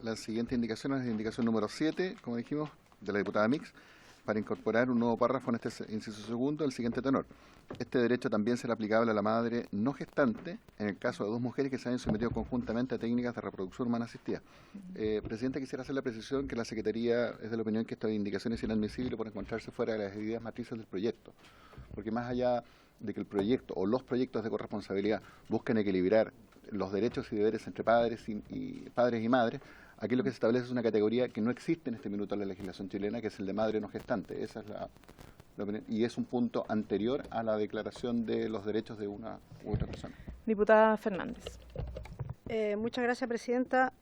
La siguiente indicación es la indicación número 7, como dijimos, de la diputada Mix, para incorporar un nuevo párrafo en este inciso segundo del siguiente tenor. Este derecho también será aplicable a la madre no gestante en el caso de 2 mujeres que se hayan sometido conjuntamente a técnicas de reproducción humana asistida. Presidente, quisiera hacer la precisión que la Secretaría es de la opinión que esta indicación es inadmisible por encontrarse fuera de las ideas matrices del proyecto, porque más allá de que el proyecto o los proyectos de corresponsabilidad busquen equilibrar los derechos y deberes entre padres y madres, aquí lo que se establece es una categoría que no existe en este minuto en la legislación chilena, que es el de madre no gestante. Esa es la opinión, y es un punto anterior a la declaración de los derechos de una u otra persona. Diputada Fernández. Muchas gracias, Presidenta.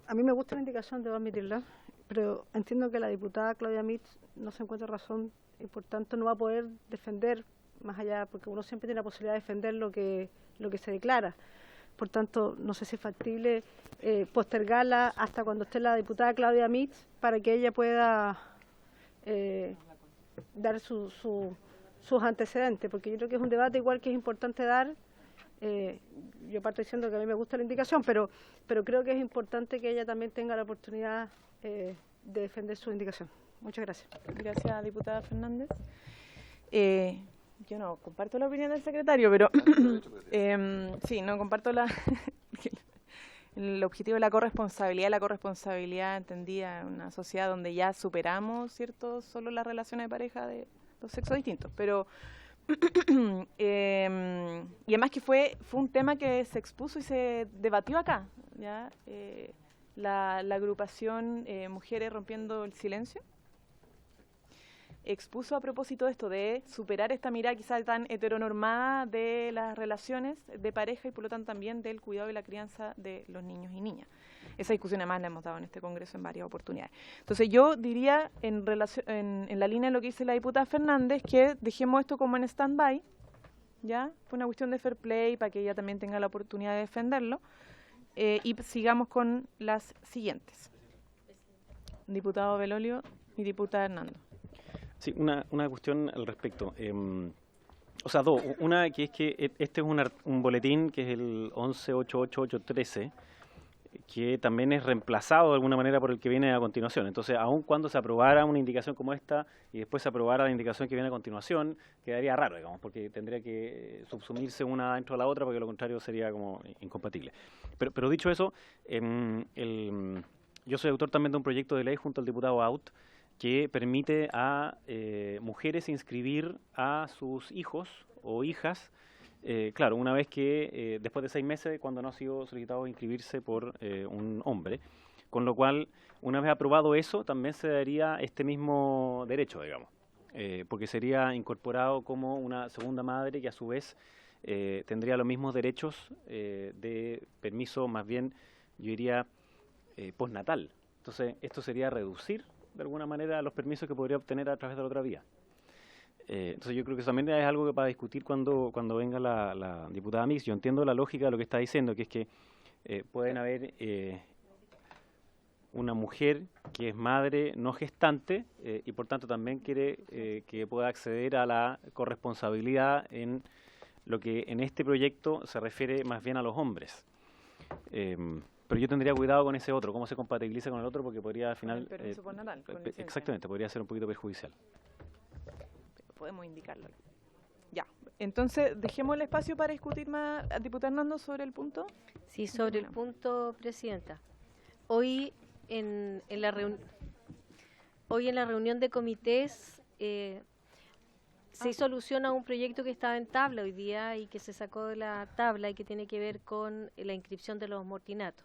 A mí me gusta la indicación, debo admitirla, pero entiendo que la diputada Claudia Mitz no se encuentra razón y por tanto no va a poder defender más allá, porque uno siempre tiene la posibilidad de defender lo que se declara. Por tanto, no sé si es factible postergarla hasta cuando esté la diputada Claudia Mitz para que ella pueda dar sus antecedentes, porque yo creo que es un debate igual que es importante dar. Yo parto diciendo que a mí me gusta la indicación, pero creo que es importante que ella también tenga la oportunidad de defender su indicación. Muchas gracias. Gracias, diputada Fernández. Yo no comparto la opinión del secretario, pero sí, no comparto el objetivo de la corresponsabilidad entendida en una sociedad donde ya superamos, ¿cierto?, solo las relaciones de pareja de los sexos distintos. Pero y además que fue un tema que se expuso y se debatió acá, ¿ya? La agrupación Mujeres Rompiendo el Silencio expuso a propósito de esto, de superar esta mirada quizás tan heteronormada de las relaciones de pareja y por lo tanto también del cuidado y la crianza de los niños y niñas. Esa discusión además la hemos dado en este Congreso en varias oportunidades. Entonces yo diría, en la línea de lo que dice la diputada Fernández, que dejemos esto como en stand-by, ¿ya? Fue una cuestión de fair play para que ella también tenga la oportunidad de defenderlo, y sigamos con las siguientes. Diputado Belolio y diputada Hernando. Sí, una cuestión al respecto. O sea, dos. Una que es que este es un boletín que es el 118813, que también es reemplazado de alguna manera por el que viene a continuación. Entonces, aun cuando se aprobara una indicación como esta y después se aprobara la indicación que viene a continuación, quedaría raro, digamos, porque tendría que subsumirse una dentro de la otra, porque lo contrario sería como incompatible. Pero dicho eso, yo soy autor también de un proyecto de ley junto al diputado Out, que permite a mujeres inscribir a sus hijos o hijas, claro, una vez que, después de 6 meses, cuando no ha sido solicitado inscribirse por un hombre, con lo cual, una vez aprobado eso, también se daría este mismo derecho, digamos, porque sería incorporado como una segunda madre que a su vez tendría los mismos derechos de permiso, más bien, yo diría, postnatal. Entonces, esto sería reducir de alguna manera los permisos que podría obtener a través de la otra vía. Entonces yo creo que eso también es algo que para discutir cuando venga la diputada Mix. Yo entiendo la lógica de lo que está diciendo, que es que pueden haber una mujer que es madre no gestante y por tanto también quiere que pueda acceder a la corresponsabilidad en lo que en este proyecto se refiere más bien a los hombres. Pero yo tendría cuidado con ese otro, cómo se compatibiliza con el otro, porque podría al final... El permiso postnatal, con licencia. Exactamente, podría ser un poquito perjudicial. Podemos indicarlo. Ya, entonces dejemos el espacio para discutir más, diputada Hernando, sobre el punto. Sí, sobre el punto, presidenta. Hoy en la reunión de comités se hizo alusión a un proyecto que estaba en tabla hoy día y que se sacó de la tabla y que tiene que ver con la inscripción de los mortinatos.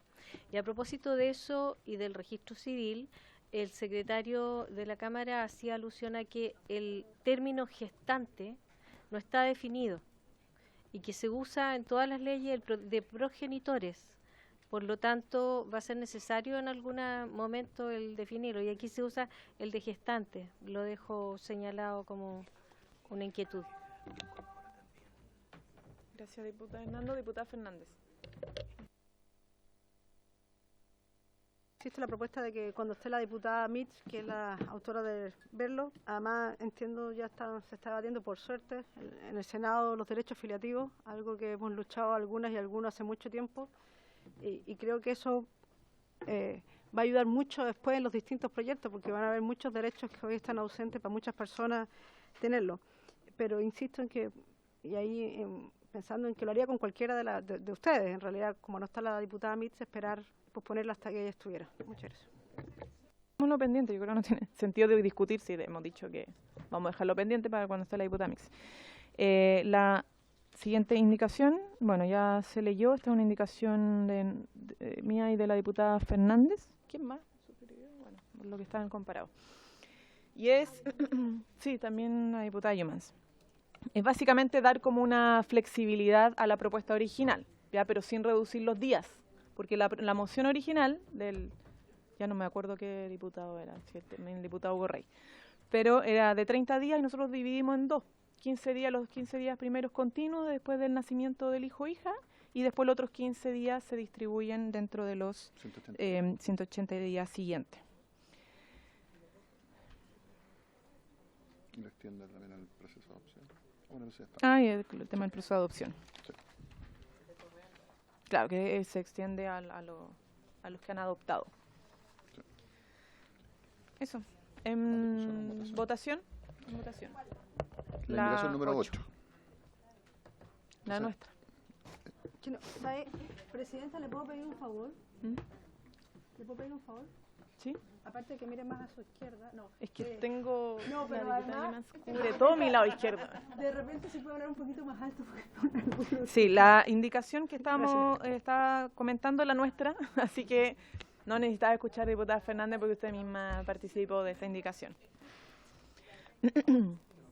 Y a propósito de eso y del registro civil, el secretario de la Cámara hacía alusión a que el término gestante no está definido y que se usa en todas las leyes de progenitores. Por lo tanto, va a ser necesario en algún momento el definirlo. Y aquí se usa el de gestante. Lo dejo señalado como una inquietud. Gracias, diputada Hernando. Diputada Fernández. Existe la propuesta de que cuando esté la diputada Mitch, que es la autora de verlo, además entiendo se está debatiendo por suerte en el Senado los derechos filiativos, algo que hemos luchado algunas y algunos hace mucho tiempo, y creo que eso va a ayudar mucho después en los distintos proyectos, porque van a haber muchos derechos que hoy están ausentes para muchas personas tenerlo. Pero insisto en que, y ahí pensando en que lo haría con cualquiera de ustedes, en realidad, como no está la diputada Mitz, esperar posponerla hasta que ella estuviera. Muchas gracias. Dejémoslo pendiente, yo creo que no tiene sentido de discutir si hemos dicho que vamos a dejarlo pendiente para cuando esté la diputada Mix. La siguiente indicación, bueno, ya se leyó, esta es una indicación mía y de la diputada Fernández. ¿Quién más? Bueno, por lo que estaban comparados. Y es, sí, también la diputada Yumans. Es básicamente dar como una flexibilidad a la propuesta original, ya, pero sin reducir los días. Porque la moción original ya no me acuerdo qué diputado era, el diputado Hugo Rey, pero era de 30 días y nosotros dividimos en dos, 15 días, los 15 días primeros continuos después del nacimiento del hijo o hija, y después los otros 15 días se distribuyen dentro de los 180 días siguientes. Y lo extiende también al proceso de adopción. Bueno, eso ya está. Ah, y el tema del proceso de adopción. Sí. Claro, que se extiende a los que han adoptado. Sí. Eso. En votación. En votación. La indicación número ocho. 8. La nuestra. Yo no- ¿sabe? Presidenta, ¿le puedo pedir un favor? ¿Mm? ¿Le puedo pedir un favor? ¿Sí? Aparte de que mire más a su izquierda. No, Es que tengo No, pero la diputada además- Alemán cubre todo mi lado izquierdo. de repente se puede hablar un poquito más alto. Porque Sí, la indicación que estaba comentando la nuestra, así que no necesitaba escuchar diputada Fernández porque usted misma participó de esta indicación.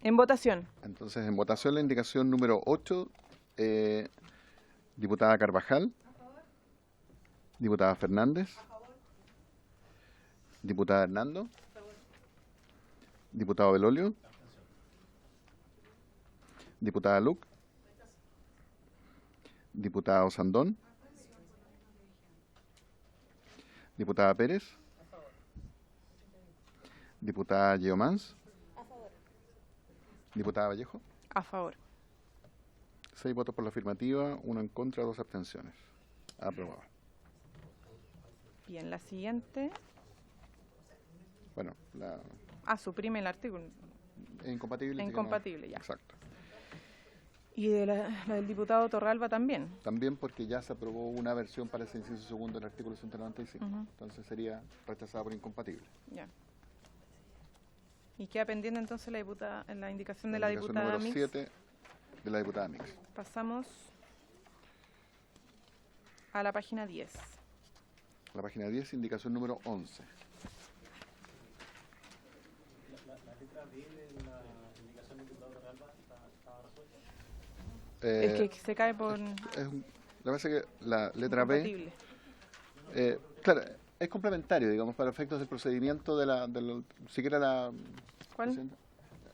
En votación. Entonces, en votación la indicación número 8, diputada Carvajal, diputada Fernández, diputada Hernando, diputado Belolio, diputada Luc, diputada Osandón, diputada Pérez, diputada Geomans, diputada Vallejo. A favor. 6 votos por la afirmativa, 1 en contra, 2 abstenciones. Aprobado. Bien, la siguiente. Bueno, Suprime el artículo. es incompatible. Es así que no- incompatible, ya. Exacto. Y de la del diputado Torralba también. También porque ya se aprobó una versión para ese inciso segundo del artículo 195. Ujú. Entonces sería rechazada por incompatible. Ya. Y queda pendiente entonces la indicación de la indicación diputada número Mix. 7 de la diputada Mix. Pasamos a la página 10. La página 10, indicación número 11. Es que se cae por Me parece que la letra B, incompatible. claro, es complementario, digamos, para efectos del procedimiento siquiera la... ¿Cuál? Presidenta,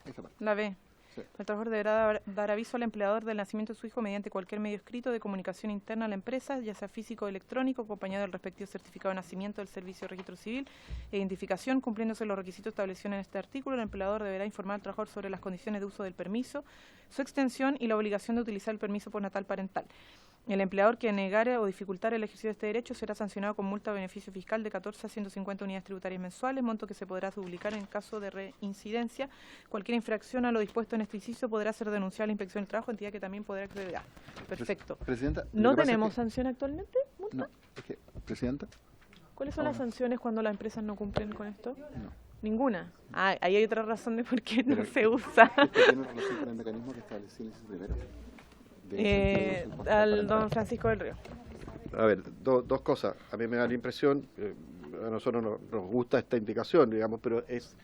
esta parte. La B. Sí. El trabajador deberá dar aviso al empleador del nacimiento de su hijo mediante cualquier medio escrito de comunicación interna a la empresa, ya sea físico o electrónico, acompañado del respectivo certificado de nacimiento del Servicio de Registro Civil e identificación, cumpliéndose los requisitos establecidos en este artículo. El empleador deberá informar al trabajador sobre las condiciones de uso del permiso, su extensión y la obligación de utilizar el permiso postnatal parental. El empleador que negare o dificultare el ejercicio de este derecho será sancionado con multa o beneficio fiscal de 14 a 150 unidades tributarias mensuales, monto que se podrá duplicar en caso de reincidencia. Cualquier infracción a lo dispuesto en este inciso podrá ser denunciada a la Inspección del Trabajo, entidad que también podrá acceder a. Perfecto. Presidenta, lo ¿No que pasa es tenemos que- sanción actualmente? ¿Multa? No, es que, Presidenta, ¿Cuáles son las sanciones cuando las empresas no cumplen con esto? no. Ninguna. Ah, ahí hay otra razón de por qué no Pero- se usa. Esto tiene relación con el mecanismo que establecí en el inciso primero. De incentivo del Al parental. don Francisco del Río. A ver, dos cosas. A mí me da la impresión, a nosotros nos gusta esta indicación, digamos, pero es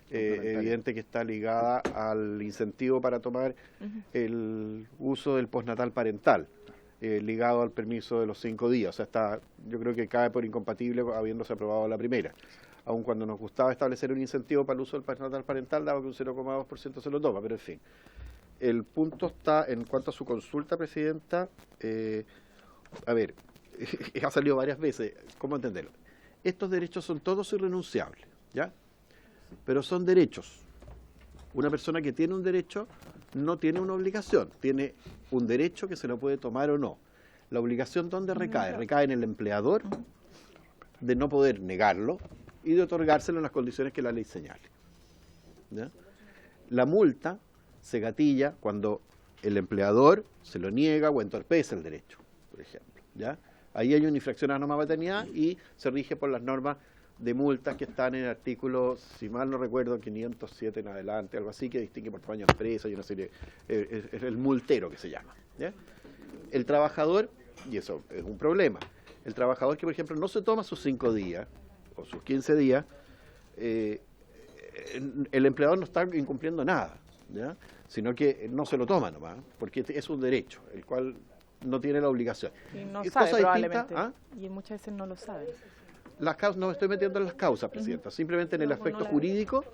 Complementaria. evidente que está ligada al incentivo para tomar el uso del postnatal parental, ligado al permiso de los 5 días. O sea, yo creo que cae por incompatible habiéndose aprobado la primera. Aun cuando nos gustaba establecer un incentivo para el uso del postnatal parental, dado que un 0,2% se lo toma, pero en fin. El punto está, en cuanto a su consulta, Presidenta, a ver, ha salido varias veces, ¿cómo entenderlo? Estos derechos son todos irrenunciables, ¿ya? Pero son derechos. Una persona que tiene un derecho no tiene una obligación, tiene un derecho que se lo puede tomar o no. La obligación, ¿dónde recae? Recae en el empleador de no poder negarlo y de otorgárselo en las condiciones que la ley señale, ¿ya? La multa se gatilla cuando el empleador se lo niega o entorpece el derecho, por ejemplo, ¿ya? Ahí hay una infracción a la norma de paternidad y se rige por las normas de multas que están en el artículo, si mal no recuerdo, 507 en adelante, algo así, que distingue por tamaño de empresa y una serie, es el multero que se llama, ¿ya? El trabajador, y eso es un problema, el trabajador que, por ejemplo, no se toma sus 5 días o sus 15 días, el empleador no está incumpliendo nada, ¿ya? Sino que no se lo toma nomás, porque es un derecho, el cual no tiene la obligación. Y no Es sabe cosa distinta, probablemente. ¿ah? Y muchas veces no lo sabe. Las causas, no me estoy metiendo en las causas, Presidenta, simplemente en el No, pues no aspecto la- jurídico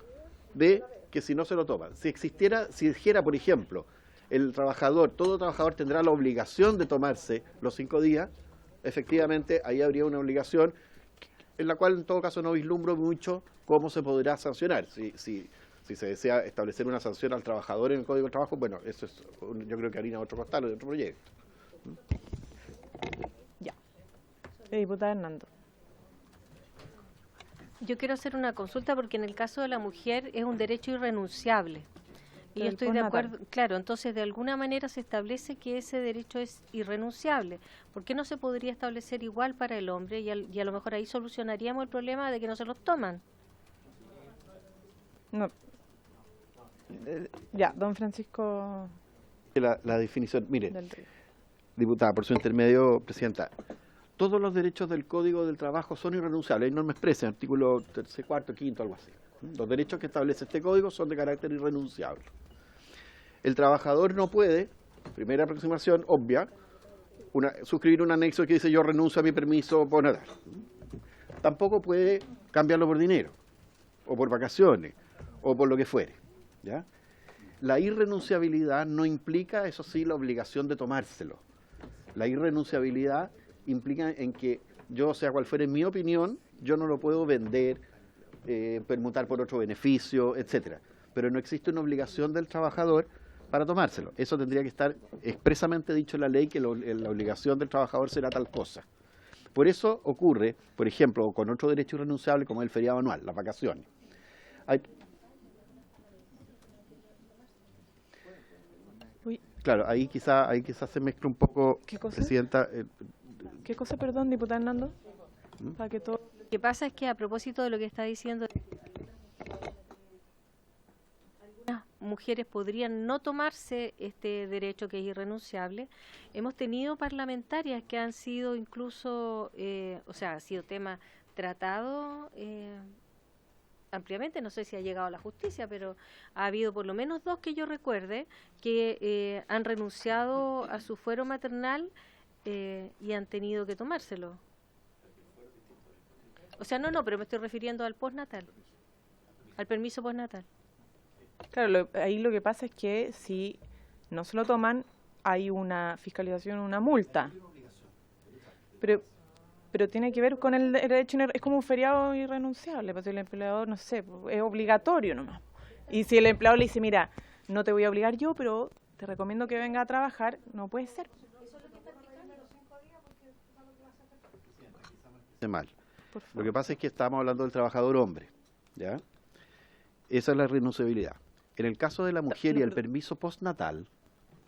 de que si no se lo toman. Si dijera, por ejemplo, todo trabajador tendrá la obligación de tomarse los 5 días, efectivamente ahí habría una obligación en la cual en todo caso no vislumbro mucho cómo se podrá sancionar. Si se desea establecer una sanción al trabajador en el Código del Trabajo, bueno, eso es, yo creo que harina otro costal de otro proyecto. Ya. Diputada Hernando. Yo quiero hacer una consulta porque en el caso de la mujer es un derecho irrenunciable. Y yo Del estoy de postnatal. acuerdo, claro, entonces de alguna manera se establece que ese derecho es irrenunciable. ¿Por qué no se podría establecer igual para el hombre y a lo mejor ahí solucionaríamos el problema de que no se los toman? No. Ya, don Francisco La definición, mire, del Río. diputada, por su intermedio, presidenta, todos los derechos del Código del Trabajo son irrenunciables. Hay normas expresas, artículo 3, 4, 5, algo así. Los derechos que establece este código son de carácter irrenunciable. El trabajador no puede, primera aproximación obvia, suscribir un anexo que dice yo renuncio a mi permiso postnatal. Tampoco puede cambiarlo por dinero, o por vacaciones, o por lo que fuere. ¿Ya? La irrenunciabilidad no implica, eso sí, la obligación de tomárselo. La irrenunciabilidad implica en que yo, sea cual fuere mi opinión, yo no lo puedo vender, permutar por otro beneficio, etcétera. Pero no existe una obligación del trabajador para tomárselo. Eso tendría que estar expresamente dicho en la ley, que la obligación del trabajador será tal cosa. Por eso ocurre, por ejemplo, con otro derecho irrenunciable como el feriado anual, las vacaciones. Uy, Claro, ahí quizás se mezcla un poco, ¿qué cosa? presidenta. ¿Qué cosa, perdón, diputada Hernando? Para que todo... Lo que pasa es que a propósito de lo que está diciendo, algunas mujeres podrían no tomarse este derecho que es irrenunciable. Hemos tenido parlamentarias que han sido incluso, o sea, ha sido tema tratado ampliamente, no sé si ha llegado a la justicia, pero ha habido por lo menos 2 que yo recuerde que han renunciado a su fuero maternal y han tenido que tomárselo. O sea, no, pero me estoy refiriendo al postnatal, al permiso postnatal. Claro, ahí lo que pasa es que si no se lo toman, hay una fiscalización, una multa. Pero tiene que ver con el derecho, es como un feriado irrenunciable, pues el empleador, no sé, es obligatorio nomás. Y si el empleador le dice, mira, no te voy a obligar yo, pero te recomiendo que venga a trabajar, no puede ser. Mal. Por Lo favor. que pasa es que estamos hablando del trabajador hombre, ¿ya? Esa es la renunciabilidad. En el caso de la mujer y el permiso postnatal,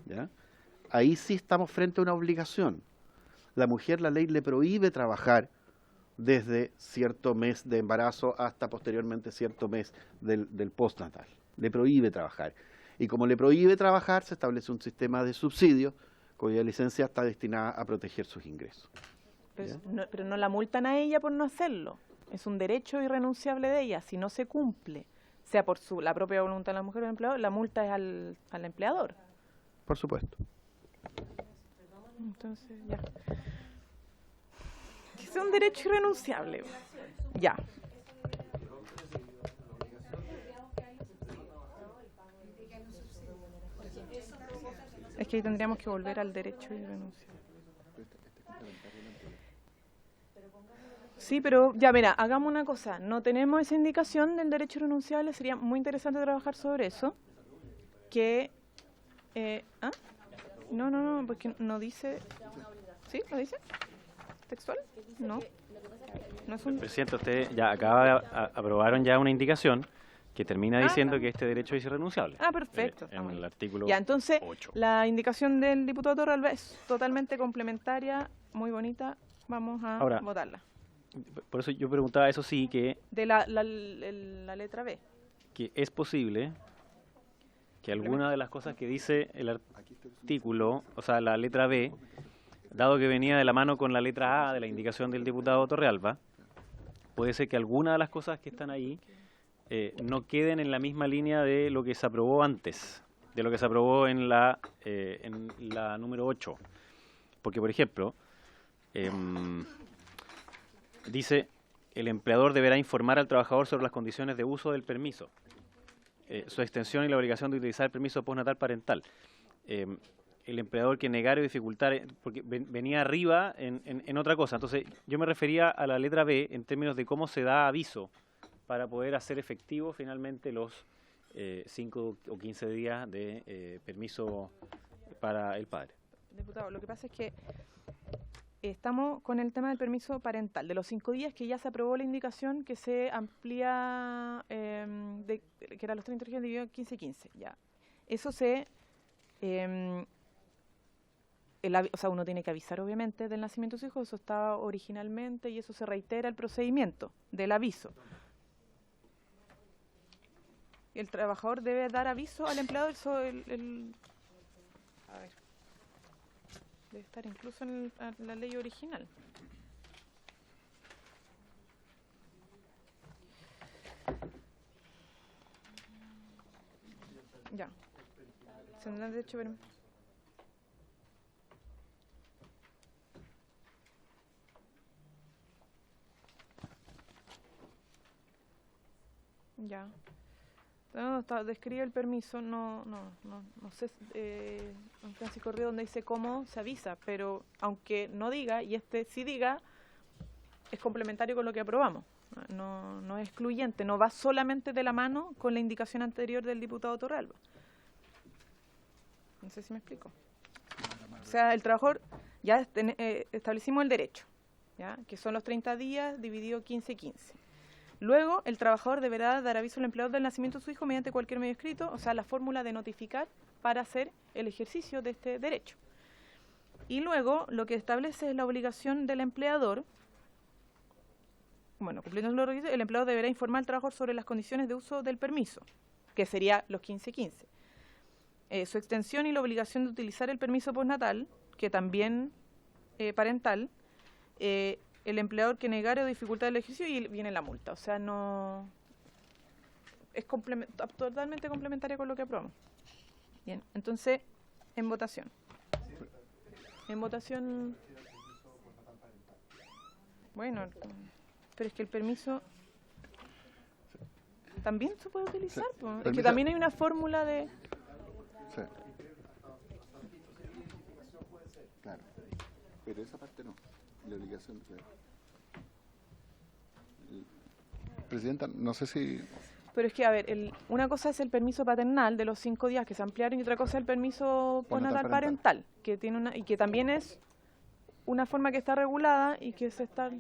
¿ya? Ahí sí estamos frente a una obligación. La mujer, la ley le prohíbe trabajar desde cierto mes de embarazo hasta posteriormente cierto mes del postnatal. Le prohíbe trabajar. Y como le prohíbe trabajar, se establece un sistema de subsidio cuya licencia está destinada a proteger sus ingresos. Pero no la multan a ella por no hacerlo. Es un derecho irrenunciable de ella. Si no se cumple, sea por la propia voluntad de la mujer o del empleador, la multa es al empleador. Por supuesto. Entonces, ya. Que sea un derecho irrenunciable. Ya. Es que ahí tendríamos que volver al derecho irrenunciable. Sí, pero ya mira, hagamos una cosa. No tenemos esa indicación del derecho irrenunciable. Sería muy interesante trabajar sobre eso. Que... ¿ah? No, porque no dice... ¿Sí? ¿Lo dice? ¿Textual? No. No es un... Presidente, usted ya aprobaron ya una indicación que termina diciendo que este derecho es irrenunciable. Ah, perfecto. En el artículo Ya, entonces, 8. la indicación del diputado Torralba es totalmente complementaria, muy bonita. Vamos a Ahora, votarla. Por eso yo preguntaba, eso sí, que De la letra B. es posible que alguna de las cosas que dice el artículo, o sea, la letra B, dado que venía de la mano con la letra A de la indicación del diputado Torrealba, puede ser que alguna de las cosas que están ahí no queden en la misma línea de lo que se aprobó antes, de lo que se aprobó en la número 8. Porque, por ejemplo, dice, el empleador deberá informar al trabajador sobre las condiciones de uso del permiso, su extensión y la obligación de utilizar el permiso postnatal parental. El empleador que negare o dificultare, porque venía arriba en otra cosa. Entonces, yo me refería a la letra B en términos de cómo se da aviso para poder hacer efectivo finalmente los 5 o 15 días de permiso para el padre. Diputado, lo que pasa es que estamos con el tema del permiso parental, de los 5 días que ya se aprobó la indicación que se amplía, que eran los 30 días dividido en 15-15, ya. Eso se, o sea, uno tiene que avisar obviamente del nacimiento de su hijo, eso estaba originalmente y eso se reitera el procedimiento del aviso. El trabajador debe dar aviso al empleador sobre a ver, debe estar incluso en la ley original. Ya. Se tendrá derecho a ver. Ya. No, describe el permiso, no sé, en Francisco Río donde dice cómo se avisa, pero aunque no diga, y este sí diga, es complementario con lo que aprobamos, no es excluyente, no va solamente de la mano con la indicación anterior del diputado Torralba. No sé si me explico. O sea, el trabajador, ya establecimos el derecho, ¿ya? Que son los 30 días dividido 15-15. Luego, el trabajador deberá dar aviso al empleador del nacimiento de su hijo mediante cualquier medio escrito, o sea, la fórmula de notificar para hacer el ejercicio de este derecho. Y luego, lo que establece es la obligación del empleador, bueno, cumpliendo los requisitos, el empleador deberá informar al trabajador sobre las condiciones de uso del permiso, que sería los 15-15. Su extensión y la obligación de utilizar el permiso postnatal, que también parental, el empleador que negare o dificultad el ejercicio y viene la multa. O sea, no es totalmente complementaria con lo que aprobamos. Bien, entonces, en votación. En votación. Bueno, pero es que el permiso también se puede utilizar. Sí. Es que también hay una fórmula de... Sí. Claro. Pero esa parte no. La obligación, claro. Presidenta, no sé si... Pero es que, a ver, una cosa es el permiso paternal de los 5 días que se ampliaron y otra cosa es el permiso postnatal parental, que tiene y que también es una forma que está regulada y que se está...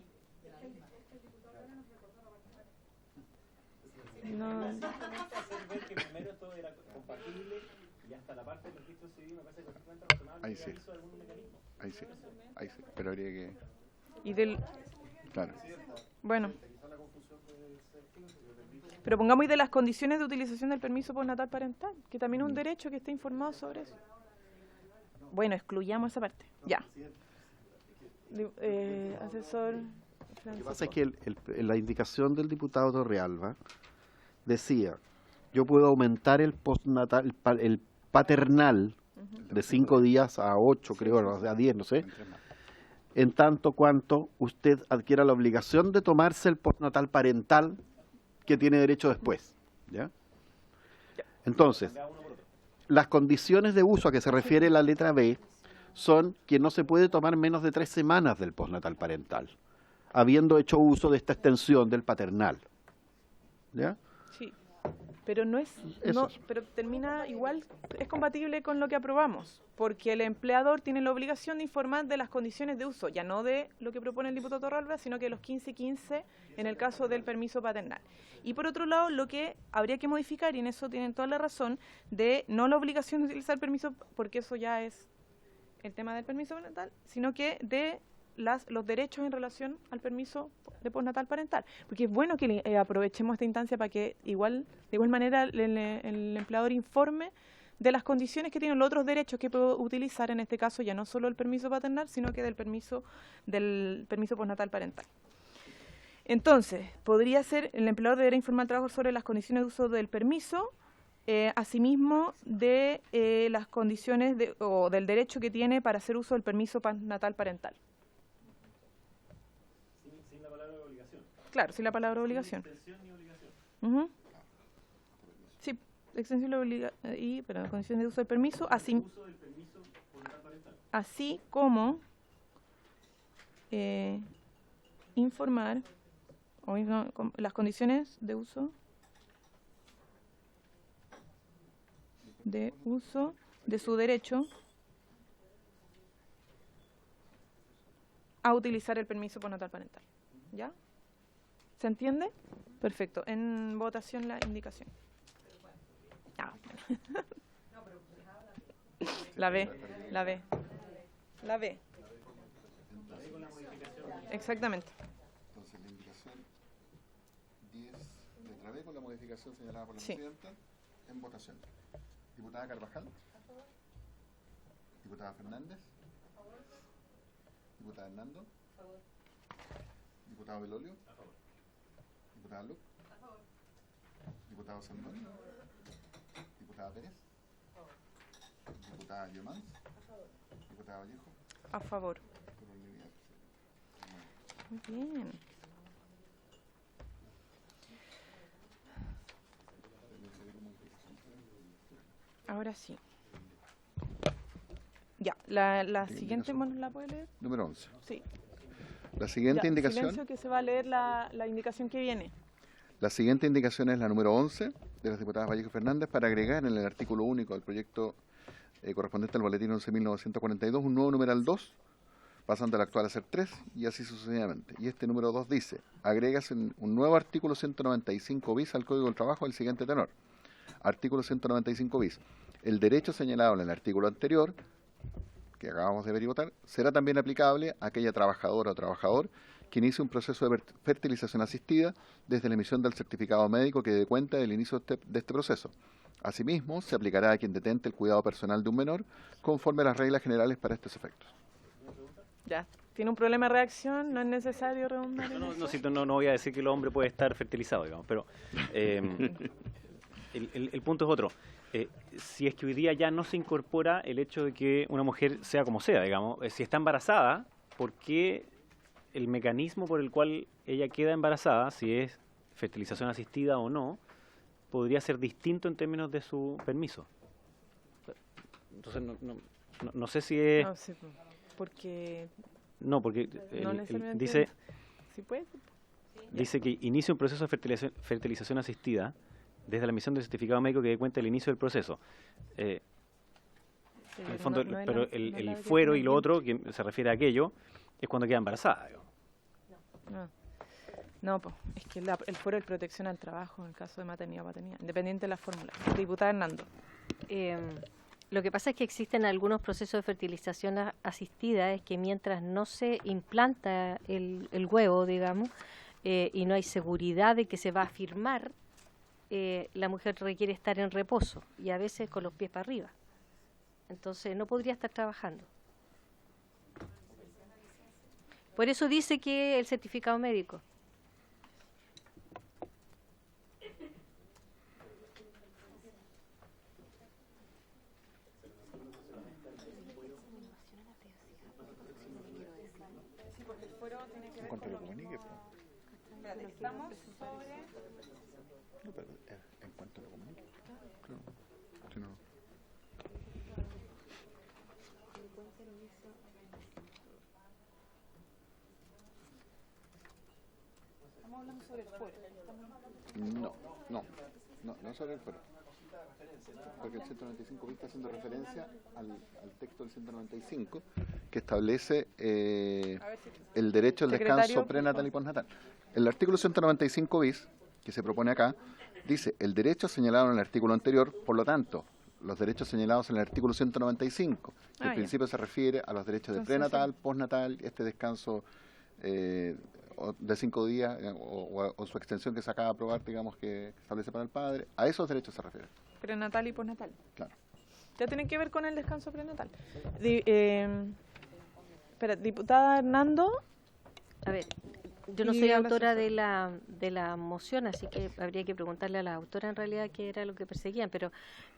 No. Ahí sí. Ahí sí. Pero habría que... Y del... Claro. Bueno. Pero pongamos y de las condiciones de utilización del permiso postnatal parental, que también es un derecho que esté informado sobre eso. Bueno, excluyamos esa parte. Ya. Asesor Francisco. Lo que pasa es que la indicación del diputado Torrealba decía, yo puedo aumentar el postnatal, el paternal de 5 días a 8, creo, a 10, no sé, en tanto cuanto usted adquiera la obligación de tomarse el postnatal parental que tiene derecho después. ¿Ya? Entonces, las condiciones de uso a que se refiere la letra B son que no se puede tomar menos de 3 semanas del postnatal parental, habiendo hecho uso de esta extensión del paternal. ¿Ya? Sí, pero no es, pero termina igual, es compatible con lo que aprobamos, porque el empleador tiene la obligación de informar de las condiciones de uso, ya no de lo que propone el diputado Torralba, sino que de los 15-15 en el caso del permiso paternal. Y por otro lado, lo que habría que modificar, y en eso tienen toda la razón, de no la obligación de utilizar el permiso, porque eso ya es el tema del permiso parental, sino que de los derechos en relación al permiso de postnatal parental, porque es bueno que aprovechemos esta instancia para que de igual manera el empleador informe de las condiciones que tienen los otros derechos que puede utilizar, en este caso ya no solo el permiso paternal, sino que del permiso postnatal parental. Entonces, podría ser, el empleador deberá informar al trabajador sobre las condiciones de uso del permiso, asimismo de las condiciones o del derecho que tiene para hacer uso del permiso postnatal parental. Sin la palabra obligación. Claro, sin la palabra obligación. Extensión y obligación. Sí, extensión y condiciones de uso del permiso, así como informar las condiciones de uso de su derecho a utilizar el permiso postnatal parental. ¿Ya? ¿Se entiende? Perfecto. En votación la indicación. Ah, bueno. La B. Exactamente. Entonces, la indicación 10, letra B, con la modificación señalada por la Sí. presidenta, en votación. Diputada Carvajal. Diputada Fernández. Diputada Hernando. Diputado Belolio. Diputada Luc. Diputado Sandón. Diputada Pérez. Diputada Yomans. Diputada Vallejo. A favor. Por unanimidad. Muy bien. Ahora sí. Ya, la siguiente, bueno, ¿la puede leer? Número 11. Sí. La siguiente Ya, indicación. silencio, que se va a leer la indicación que viene. La siguiente indicación es la número 11 de las diputadas Vallejo y Fernández para agregar en el artículo único del proyecto correspondiente al boletín 11.942 un nuevo numeral 2, pasando al actual a ser 3 y así sucesivamente. Y este número 2 dice, agregas un nuevo artículo 195 bis al Código del Trabajo del siguiente tenor. Artículo 195 bis. El derecho señalado en el artículo anterior, que acabamos de ver y votar, será también aplicable a aquella trabajadora o trabajador que inicie un proceso de fertilización asistida desde la emisión del certificado médico que dé cuenta del inicio de este proceso. Asimismo, se aplicará a quien detente el cuidado personal de un menor conforme a las reglas generales para estos efectos. Ya. ¿Tiene un problema de reacción? ¿No es necesario redundar en No, eso? no, sí, no voy a decir que el hombre puede estar fertilizado, digamos, pero el punto es otro. Si es que hoy día ya no se incorpora el hecho de que una mujer sea como sea, digamos, si está embarazada, ¿por qué el mecanismo por el cual ella queda embarazada, si es fertilización asistida o no, podría ser distinto en términos de su permiso? Entonces, no sé si es... No, sí, porque No, porque no necesariamente dice... ¿sí puede? Dice que inicia un proceso de fertilización asistida desde la emisión del certificado médico que dé cuenta del inicio del proceso. En el fondo, pero el fuero y lo otro, que se refiere a aquello, es cuando queda embarazada. No, pues, es que el fuero de protección al trabajo en el caso de maternidad o paternidad, independiente de la fórmula. Diputada Hernando. Lo que pasa es que existen algunos procesos de fertilización asistida, es que mientras no se implanta el huevo, digamos, y no hay seguridad de que se va a firmar, la mujer requiere estar en reposo y a veces con los pies para arriba. Entonces no podría estar trabajando. Por eso dice que el certificado médico. En cuanto lo comunique, Estamos sobre... no, pero, en cuanto lo comunique. Claro. Si no. Estamos hablando sobre el fuero. No sobre el fuero. Porque el 195 bis está haciendo referencia al texto del 195 que establece el derecho al descanso Secretario, prenatal y postnatal. El artículo 195 bis, que se propone acá, dice el derecho señalado en el artículo anterior, por lo tanto, los derechos señalados en el artículo 195, que en principio se refiere a los derechos de prenatal, postnatal, este descanso de 5 días o su extensión que se acaba de aprobar, digamos, que establece para el padre, a esos derechos se refiere. Prenatal y postnatal. Claro. Ya tiene que ver con el descanso prenatal. Espera, diputada Hernando. A ver, yo no Y soy habla autora Susana. de la moción, así que habría que preguntarle a la autora en realidad qué era lo que perseguían, pero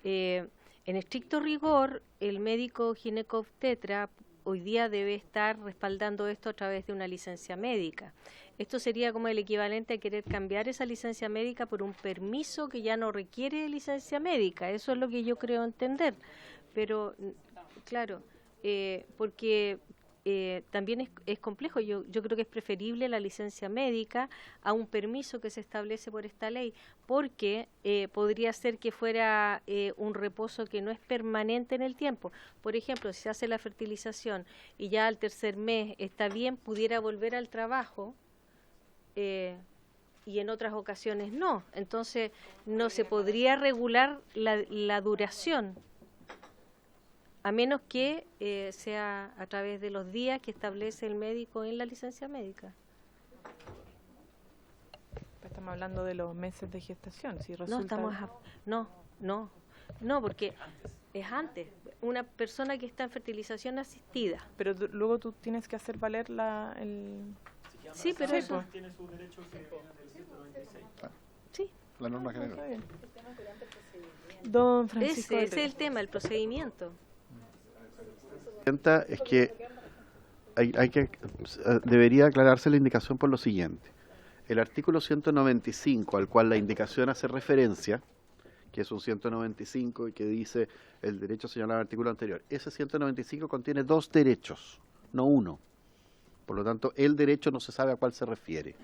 en estricto rigor, el médico ginecobstetra hoy día debe estar respaldando esto a través de una licencia médica. Esto sería como el equivalente a querer cambiar esa licencia médica por un permiso que ya no requiere licencia médica. Eso es lo que yo creo entender. Pero, claro, porque también es complejo. Yo creo que es preferible la licencia médica a un permiso que se establece por esta ley, porque podría ser que fuera un reposo que no es permanente en el tiempo. Por ejemplo, si se hace la fertilización y ya al tercer mes está bien, pudiera volver al trabajo, y en otras ocasiones no. Entonces, no se podría regular la duración, a menos que sea a través de los días que establece el médico en la licencia médica. Estamos hablando de los meses de gestación. Si No, resulta... no, porque es antes. Una persona que está en fertilización asistida. Pero luego tú tienes que hacer valer el... Sí, pero Sí, eso... pues. Tiene su derecho que viene del 196. Sí, La norma Está general. bien. Don Francisco. ese es el tema, el procedimiento. Presidenta, es que debería aclararse la indicación por lo siguiente. El artículo 195, al cual la indicación hace referencia, que es un 195 y que dice el derecho señalado en el artículo anterior, ese 195 contiene 2 derechos, no uno. Por lo tanto, el derecho no se sabe a cuál se refiere.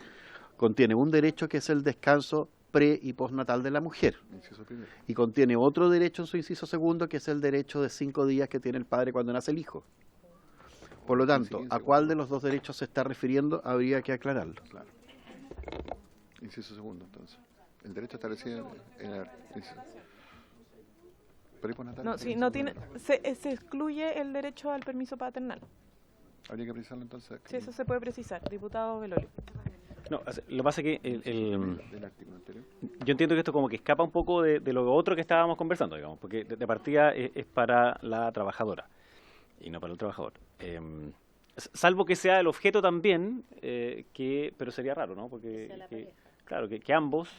Contiene un derecho que es el descanso pre- y postnatal de la mujer. Inciso primero. Y contiene otro derecho en su inciso segundo, que es el derecho de 5 días que tiene el padre cuando nace el hijo. Por lo tanto, ¿a cuál de los 2 derechos se está refiriendo? Habría que aclararlo. Claro. Inciso segundo, entonces. El derecho establecido en el inciso. Pero postnatal, No, sí, inciso no tiene... primero. Se excluye el derecho al permiso paternal. Habría que precisarlo entonces. Sí, eso se puede precisar, diputado Belolio. No, lo que pasa es que Del artículo anterior. yo entiendo que esto como que escapa un poco de lo otro que estábamos conversando, digamos, porque de partida es para la trabajadora y no para el trabajador. Salvo que sea el objeto también, pero sería raro, ¿no? Porque, claro, que ambos,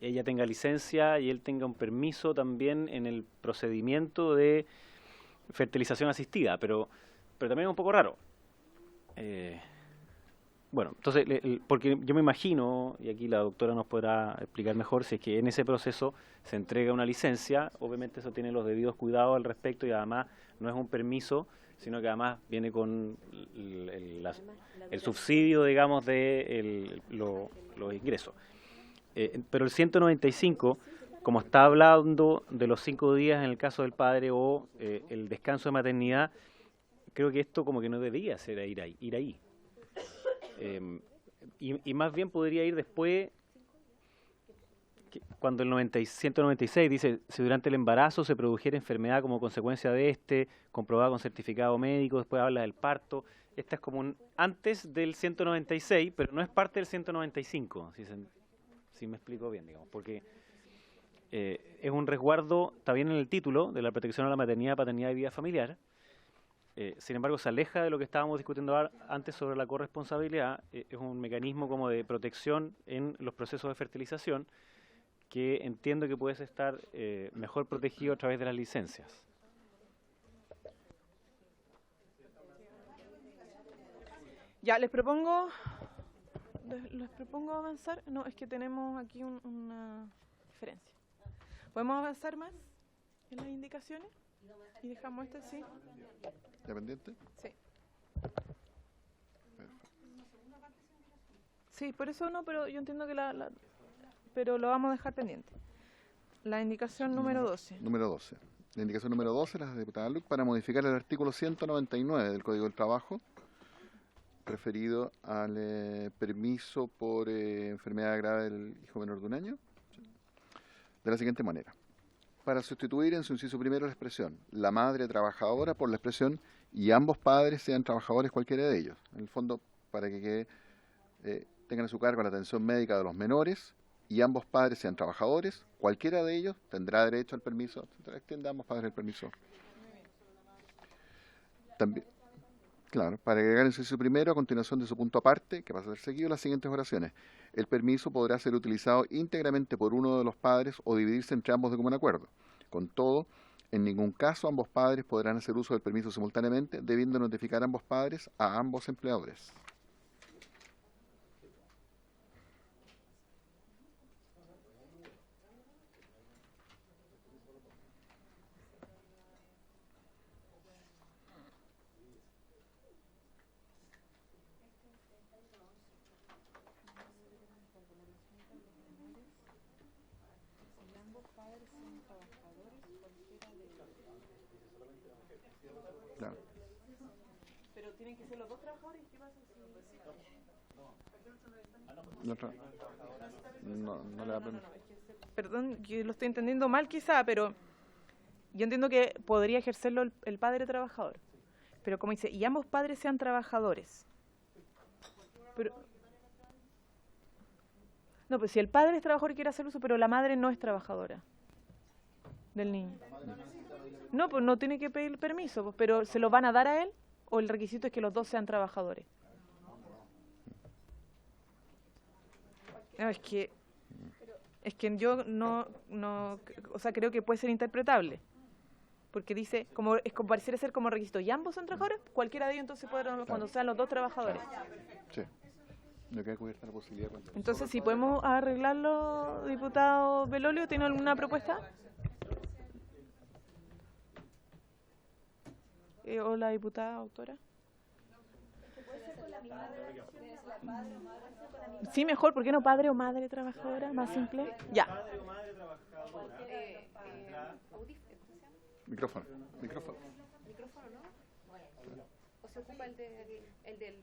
ella tenga licencia y él tenga un permiso también en el procedimiento de fertilización asistida, pero también es un poco raro. Bueno, entonces, porque yo me imagino, y aquí la doctora nos podrá explicar mejor, si es que en ese proceso se entrega una licencia, obviamente eso tiene los debidos cuidados al respecto y además no es un permiso, sino que además viene con el subsidio, digamos, de los ingresos. Pero el 195, como está hablando de los 5 días en el caso del padre o el descanso de maternidad, creo que esto como que no debería ser ir ahí. Y más bien podría ir después, cuando el 196 dice, si durante el embarazo se produjera enfermedad como consecuencia de comprobada con certificado médico, después habla del parto. Esta es como antes del 196, pero no es parte del 195, si me explico bien, digamos, porque es un resguardo, está bien en el título, de la protección a la maternidad, paternidad y vida familiar. Sin embargo, se aleja de lo que estábamos discutiendo antes sobre la corresponsabilidad. Es un mecanismo como de protección en los procesos de fertilización que entiendo que puede estar mejor protegido a través de las licencias. Ya, les propongo avanzar. No, es que tenemos aquí una diferencia. ¿Podemos avanzar más en las indicaciones? Y dejamos este, sí. ¿Ya pendiente? Sí. Sí, por eso no, pero yo entiendo que pero lo vamos a dejar pendiente. La indicación número 12. Número 12. La indicación número 12, la diputada Luc, para modificar el artículo 199 del Código del Trabajo, referido al permiso por enfermedad grave del hijo menor de 1 año, de la siguiente manera. Para sustituir en su inciso primero la expresión la madre trabajadora por la expresión y ambos padres sean trabajadores cualquiera de ellos. En el fondo, para que tengan a su cargo la atención médica de los menores y ambos padres sean trabajadores, cualquiera de ellos tendrá derecho al permiso. Extiende a ambos padres el permiso. También, claro, para agregar en su inciso primero, a continuación de su punto aparte, que va a ser seguido, las siguientes oraciones. El permiso podrá ser utilizado íntegramente por uno de los padres o dividirse entre ambos de común acuerdo. Con todo, en ningún caso ambos padres podrán hacer uso del permiso simultáneamente, debiendo notificar a ambos padres a ambos empleadores. Claro. Pero tienen que ser los dos trabajadores. ¿Qué pasa si No le da permiso. Perdón, yo lo estoy entendiendo mal quizá, pero yo entiendo que podría ejercerlo el padre trabajador. Pero como dice, y ambos padres sean trabajadores. Pero, no, pues si el padre es trabajador y quiere hacer uso, pero la madre no es trabajadora del niño. No, pues no tiene que pedir permiso, pues, pero ¿se lo van a dar a él o el requisito es que los dos sean trabajadores? No, es que yo no, o sea, creo que puede ser interpretable. Porque dice, como pareciera ser como requisito, y ambos son trabajadores, cualquiera de ellos entonces puede, cuando sean los dos trabajadores. Sí. No queda cubierta la posibilidad. Entonces, si podemos arreglarlo, diputado Belolio, ¿tiene alguna propuesta? ¿O la diputada autora? Sí, mejor, ¿por qué no padre o madre trabajadora? Más simple. Ya. Micrófono. ¿Micrófono, no? ¿O se ocupa el del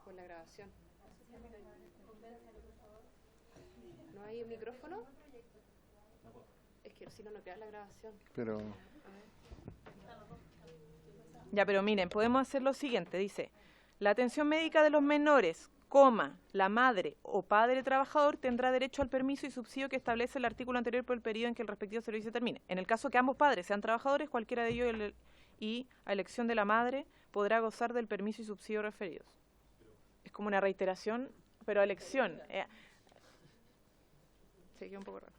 con la grabación? ¿No hay un micrófono? Es que si no, no queda la grabación. Pero Ya, pero miren, podemos hacer lo siguiente. Dice, la atención médica de los menores, coma, la madre o padre trabajador tendrá derecho al permiso y subsidio que establece el artículo anterior por el periodo en que el respectivo servicio termine. En el caso que ambos padres sean trabajadores, cualquiera de ellos y a elección de la madre podrá gozar del permiso y subsidio referidos. Es como una reiteración, pero a elección. Sí, queda un poco raro.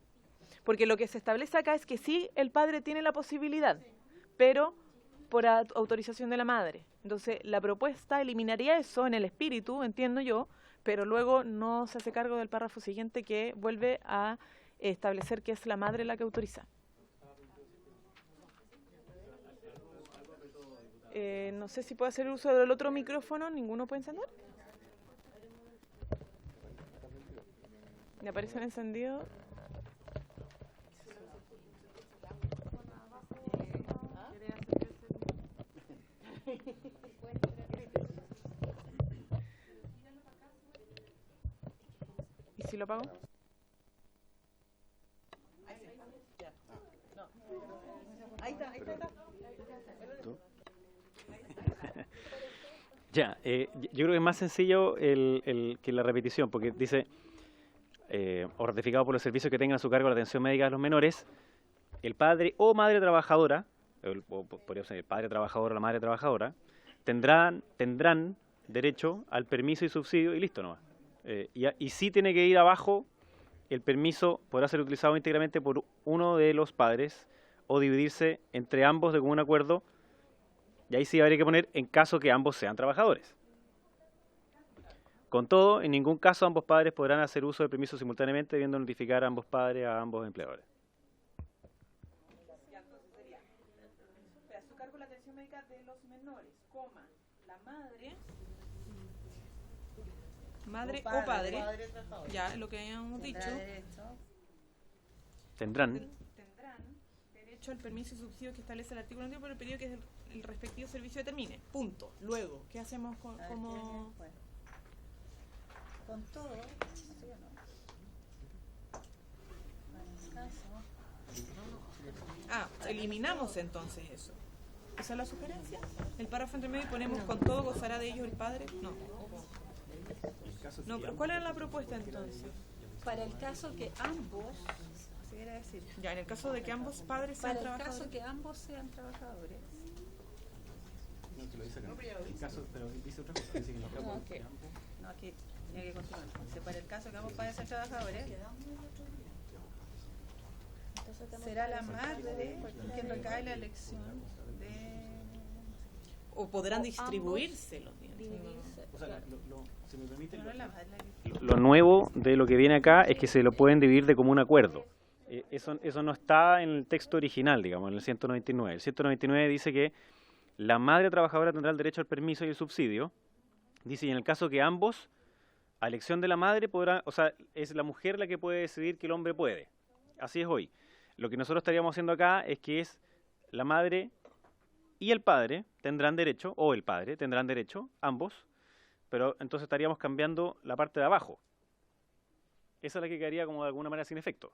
Porque lo que se establece acá es que sí, el padre tiene la posibilidad, pero por autorización de la madre. Entonces, la propuesta eliminaría eso en el espíritu, entiendo yo, pero luego no se hace cargo del párrafo siguiente que vuelve a establecer que es la madre la que autoriza. No sé si puede hacer uso del otro micrófono, ¿ninguno puede encender? ¿Le aparece encendido? ¿Y si lo apago? Ya, yo creo que es más sencillo que la repetición, porque dice, o ratificado por los servicios que tengan a su cargo la atención médica de los menores, el padre o madre trabajadora, o podría ser el padre trabajador o la madre trabajadora, tendrán derecho al permiso y subsidio y listo nomás. Y sí tiene que ir abajo, el permiso podrá ser utilizado íntegramente por uno de los padres o dividirse entre ambos de común acuerdo, y ahí sí habría que poner en caso que ambos sean trabajadores. Con todo, en ningún caso ambos padres podrán hacer uso del permiso simultáneamente, debiendo notificar a ambos padres a ambos empleadores. A su cargo la atención médica de los menores, coma, la madre o padre, ya es lo que habíamos dicho, Tendrán derecho al permiso y subsidio que establece el artículo anterior por el periodo que el respectivo servicio determine. Punto. Luego, ¿qué hacemos con todo? Eliminamos entonces eso. ¿Esa es la sugerencia? El párrafo entre medio y ponemos con todo gozará de ellos el padre. No, pero ¿cuál era la propuesta entonces? Para el caso que ambos, así quiere decir, Ya, en el caso de que ambos padres sean para el trabajadores. caso que ambos sean trabajadores. pero dice otra cosa. Dice que No, aquí tiene que continuar. Entonces, para el caso que ambos padres sean trabajadores, será la madre quien recae la elección de... O podrán o distribuirse los días. O sea, si me permite, No es la madre la que... lo nuevo de lo que viene acá es que se lo pueden dividir de común acuerdo. Eso no está en el texto original, digamos, en el 199. El 199 dice que la madre trabajadora tendrá el derecho al permiso y el subsidio. Dice, y en el caso que ambos a elección de la madre podrá, o sea, es la mujer la que puede decidir que el hombre puede. Así es hoy. Lo que nosotros estaríamos haciendo acá es que es la madre y el padre tendrán derecho, o el padre tendrán derecho, ambos, pero entonces estaríamos cambiando la parte de abajo. Esa es la que quedaría como de alguna manera sin efecto.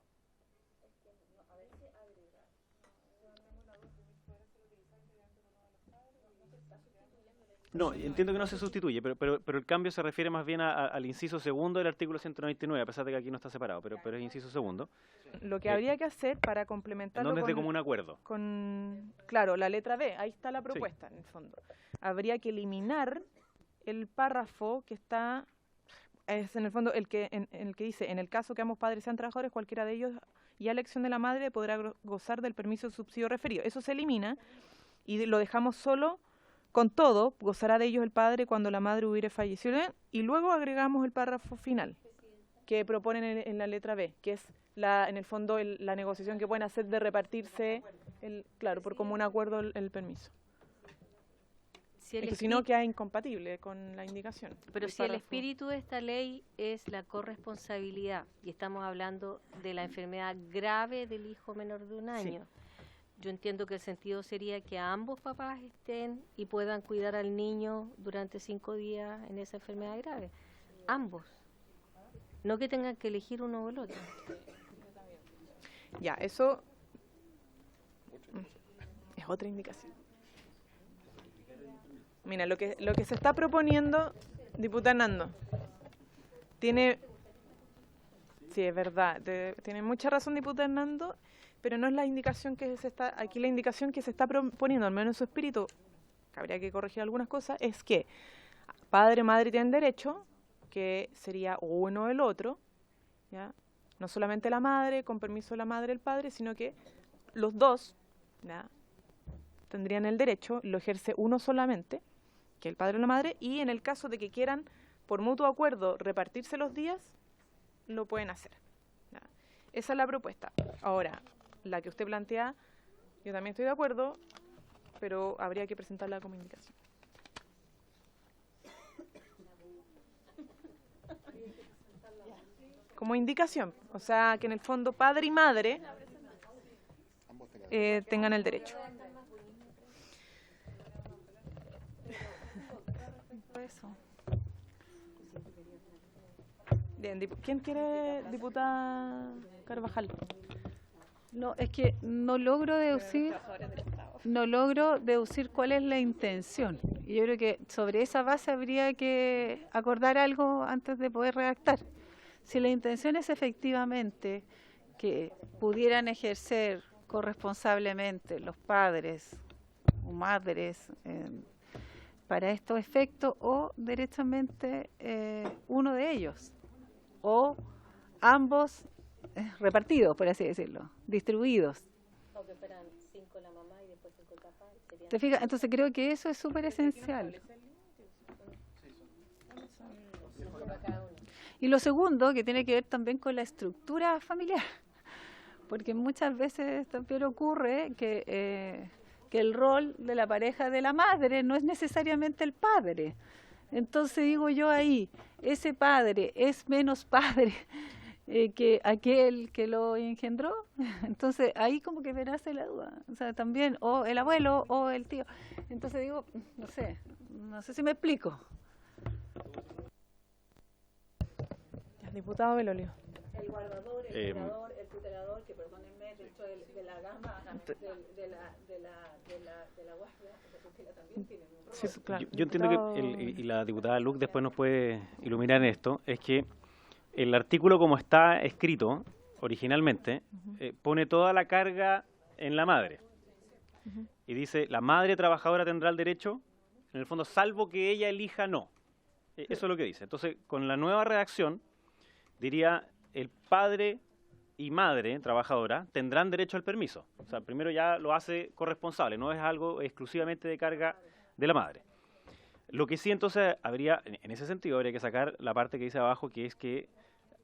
No, entiendo que no se sustituye, pero el cambio se refiere más bien al inciso segundo del artículo 199, a pesar de que aquí no está separado, pero es inciso segundo. Lo que habría que hacer para complementarlo ¿En dónde es de común acuerdo? Claro, la letra B, ahí está la propuesta, en el fondo. Habría que eliminar el párrafo que está, es en el fondo el que dice, en el caso que ambos padres sean trabajadores, cualquiera de ellos y a elección de la madre podrá gozar del permiso de subsidio referido. Eso se elimina y lo dejamos solo con todo, gozará de ellos el padre cuando la madre hubiere fallecido, y luego agregamos el párrafo final que proponen en la letra B, que es en el fondo la negociación que pueden hacer de repartirse, claro, por común acuerdo el permiso. Si no queda incompatible con la indicación. Pero si el espíritu de esta ley es la corresponsabilidad, y estamos hablando de la enfermedad grave del hijo menor de un año, yo entiendo que el sentido sería que ambos papás estén y puedan cuidar al niño durante 5 días en esa enfermedad grave. Ambos. No que tengan que elegir uno o el otro. Ya, eso es otra indicación. Mira, lo que se está proponiendo, diputada Nando, tiene... Sí, es verdad, tiene mucha razón, diputada Nando, pero no es la indicación que se está... Aquí la indicación que se está proponiendo, al menos en su espíritu, que habría que corregir algunas cosas, es que padre y madre tienen derecho, que sería uno o el otro, ¿ya? No solamente la madre, con permiso de la madre y el padre, sino que los dos, ¿ya?, tendrían el derecho, lo ejerce uno solamente, que el padre o la madre, y en el caso de que quieran, por mutuo acuerdo, repartirse los días, lo pueden hacer, ¿ya? Esa es la propuesta. Ahora, la que usted plantea, yo también estoy de acuerdo, pero habría que presentarla como indicación. Como indicación, o sea, que en el fondo padre y madre tengan el derecho. Bien, ¿quién quiere, diputada Carvajal? No, es que no logro deducir cuál es la intención. Y yo creo que sobre esa base habría que acordar algo antes de poder redactar. Si la intención es efectivamente que pudieran ejercer corresponsablemente los padres o madres para estos efectos, o derechamente uno de ellos, o ambos repartidos, por así decirlo, distribuidos. O que fueran 5 la mamá y después 5 el papá. ¿Te fijas? Entonces creo que eso es súper esencial. Y lo segundo, que tiene que ver también con la estructura familiar, porque muchas veces también ocurre que el rol de la pareja de la madre no es necesariamente el padre. Entonces digo yo ahí, ese padre es menos padre que aquel que lo engendró. Entonces ahí como que verás la duda, o sea, también, o el abuelo o el tío. Entonces digo, no sé si me explico. Diputado Belolio. El guardador, el cuidador, el tutelador, que perdónenme, dentro de la gama de la guardia, la tutela también tiene un rol. Sí, claro. Yo entiendo que, y la diputada Luc después nos puede iluminar en esto, es que el artículo como está escrito originalmente pone toda la carga en la madre. Y dice, la madre trabajadora tendrá el derecho, en el fondo, salvo que ella elija no. Eso es lo que dice. Entonces, con la nueva redacción, diría, el padre y madre trabajadora tendrán derecho al permiso. O sea, primero ya lo hace corresponsable, no es algo exclusivamente de carga de la madre. Lo que sí entonces habría, en ese sentido, habría que sacar la parte que dice abajo, que es que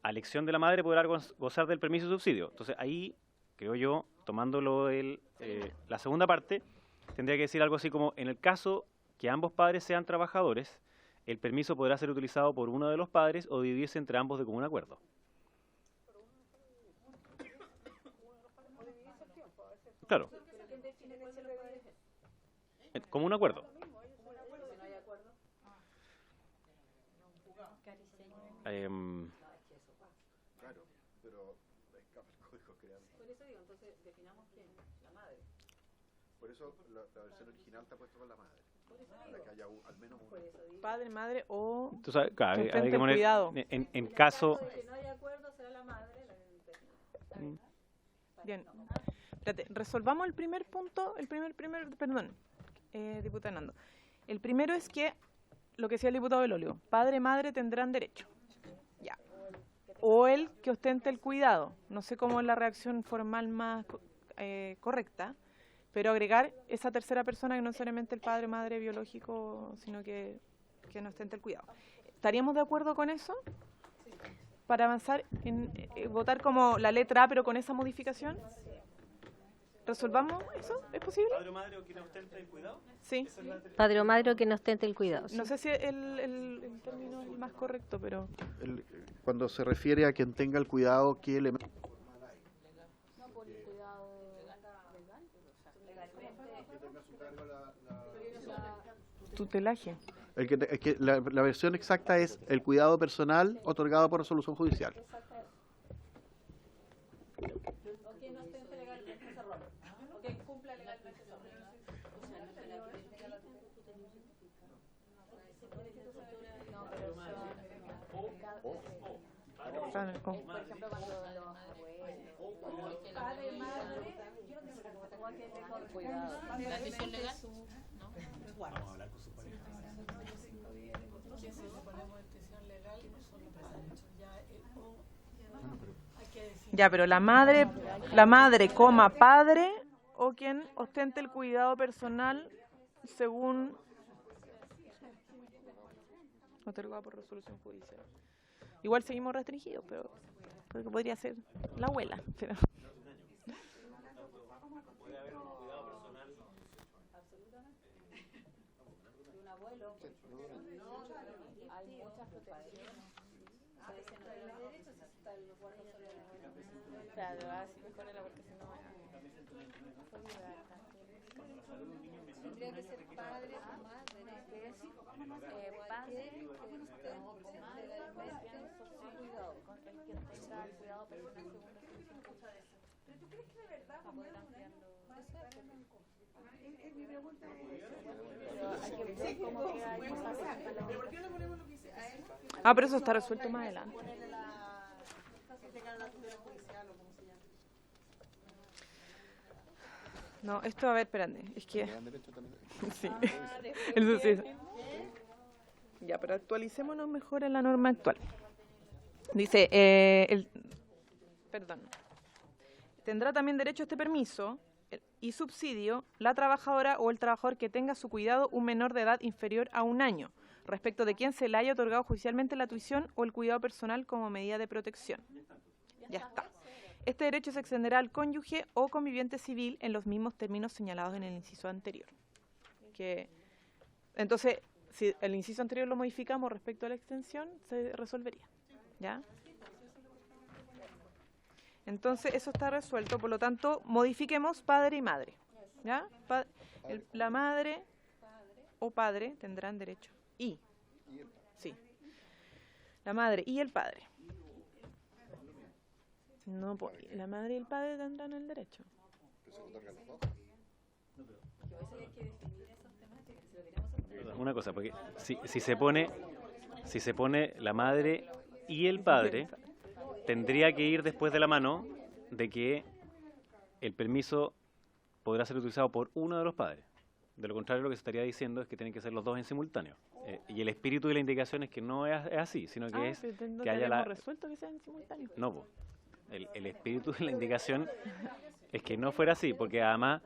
a elección de la madre podrá gozar del permiso de subsidio. Entonces ahí, creo yo, tomándolo la segunda parte, tendría que decir algo así como, en el caso que ambos padres sean trabajadores, el permiso podrá ser utilizado por uno de los padres o dividirse entre ambos de común acuerdo. Claro. Común acuerdo. Claro, pero escapa el código creando. Por eso digo, entonces definamos quién, la madre. Por eso la versión original está puesta con la madre. Para que haya al menos uno. Padre, madre o Tú sabes, claro, que hay ostente que el poner cuidado. en caso. Que no haya acuerdo, será la madre la que determina. Bien. Espérate, resolvamos el primer punto, perdón, diputada Nando. El primero es que, lo que decía el diputado Belolio, padre y madre tendrán derecho. Ya. O el que ostente el cuidado. No sé cómo es la reacción formal más correcta, pero agregar esa tercera persona que no necesariamente el padre o madre biológico, sino que no ostente el cuidado. ¿Estaríamos de acuerdo con eso? Para avanzar en votar como la letra A, pero con esa modificación. ¿Resolvamos eso? ¿Es posible? ¿Padre o madre o quien ostente el cuidado? Sí. Padre o madre o quien ostente el cuidado. No sé si el término es el más correcto, pero... Cuando se refiere a quien tenga el cuidado, ¿qué elemento? Tutelaje. La versión exacta es el cuidado personal otorgado por resolución judicial. O quien ostente legalmente ese rol. O quien cumpla legalmente ese rol. Por ejemplo, cuando los padre, madre, yo no sé cómo a quien le corresponde. ¿La decisión legal? Ya, pero la madre, coma, padre, o quien ostente el cuidado personal según otorgado por resolución judicial. Igual seguimos restringidos, pero porque podría ser la abuela. Pero... Claro, así mejorarla porque si no... Tendría que ser padre o madre, que es padre que usted legalmente su cuidado. Con el que tenga el cuidado personal según la resolución judicial. ¿Pero tú crees que de verdad para poder ampliarlo? Es mi pregunta. Pero hay que ver cómo queda el pasaje. ¿Pero por qué no ponemos lo que dice a él? Ah, pero eso está resuelto más adelante. No, esto, a ver, espérate, es que... Sí. Eso sí. Ya, pero actualicémonos mejor en la norma actual. Dice, perdón. Tendrá también derecho a este permiso y subsidio la trabajadora o el trabajador que tenga a su cuidado un menor de edad inferior a 1 año, respecto de quien se le haya otorgado judicialmente la tuición o el cuidado personal como medida de protección. Ya está. Este derecho se extenderá al cónyuge o conviviente civil en los mismos términos señalados en el inciso anterior. Entonces, si el inciso anterior lo modificamos respecto a la extensión, se resolvería. ¿Ya? Entonces, eso está resuelto. Por lo tanto, modifiquemos padre y madre. ¿Ya? La madre o padre tendrán derecho. Sí. La madre y el padre. No, pues, la madre y el padre tendrán el derecho. Una cosa, porque si se pone la madre y el padre, tendría que ir después de la mano de que el permiso podrá ser utilizado por uno de los padres. De lo contrario, lo que se estaría diciendo es que tienen que ser los dos en simultáneo. Y el espíritu de la indicación es que no es así, sino que es que haya la... resuelto que sean en simultáneo. No, pues. El espíritu de la indicación es que no fuera así, porque además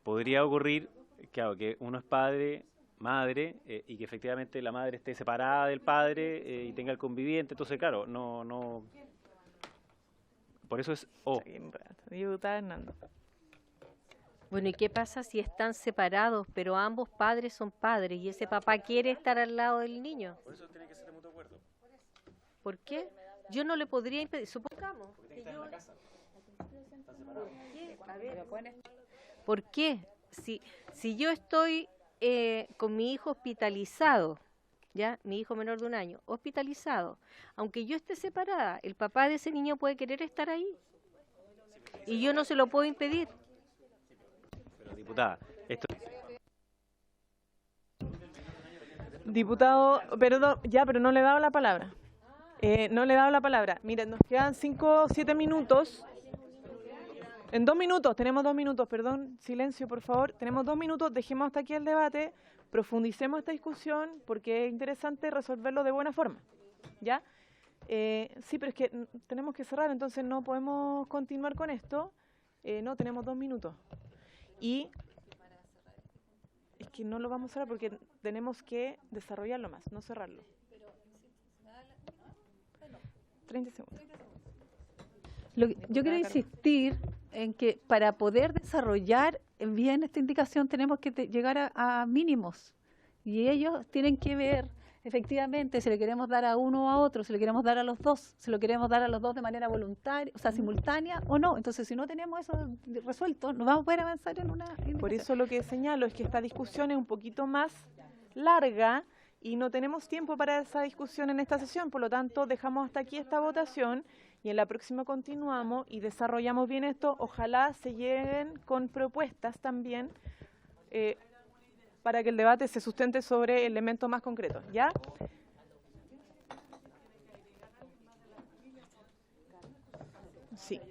podría ocurrir, claro, que uno es padre, madre, y que efectivamente la madre esté separada del padre y tenga el conviviente, entonces claro, no... Por eso es o. Diputada Hernando. Bueno, ¿y qué pasa si están separados, pero ambos padres son padres y ese papá quiere estar al lado del niño? Por eso tiene que ser de mutuo acuerdo. ¿Por qué? Yo no le podría impedir, supongamos que yo... ¿Por qué? Si yo estoy con mi hijo hospitalizado, ¿ya? Mi hijo menor de 1 año, hospitalizado, aunque yo esté separada, el papá de ese niño puede querer estar ahí. Y yo no se lo puedo impedir. Pero diputada, esto Diputado, perdón, ya, pero no le he dado la palabra. No le he dado la palabra. Miren, nos quedan 5 o 7 minutos. En 2 minutos, tenemos 2 minutos, perdón, silencio por favor. Tenemos 2 minutos, dejemos hasta aquí el debate, profundicemos esta discusión porque es interesante resolverlo de buena forma. ¿Ya? Sí, pero es que tenemos que cerrar, entonces no podemos continuar con esto. No, tenemos 2 minutos. Y es que no lo vamos a cerrar porque tenemos que desarrollarlo más, no cerrarlo. 30 segundos. Yo quiero insistir en que para poder desarrollar bien esta indicación tenemos que llegar a mínimos y ellos tienen que ver efectivamente si le queremos dar a uno o a otro, si le queremos dar a los dos, si lo queremos dar a los dos de manera voluntaria, o sea, simultánea o no. Entonces, si no tenemos eso resuelto, no vamos a poder avanzar en una indicación. Por eso lo que señalo es que esta discusión es un poquito más larga y no tenemos tiempo para esa discusión en esta sesión, por lo tanto dejamos hasta aquí esta votación y en la próxima continuamos y desarrollamos bien esto. Ojalá se lleguen con propuestas también para que el debate se sustente sobre elementos más concretos, ¿ya? Sí.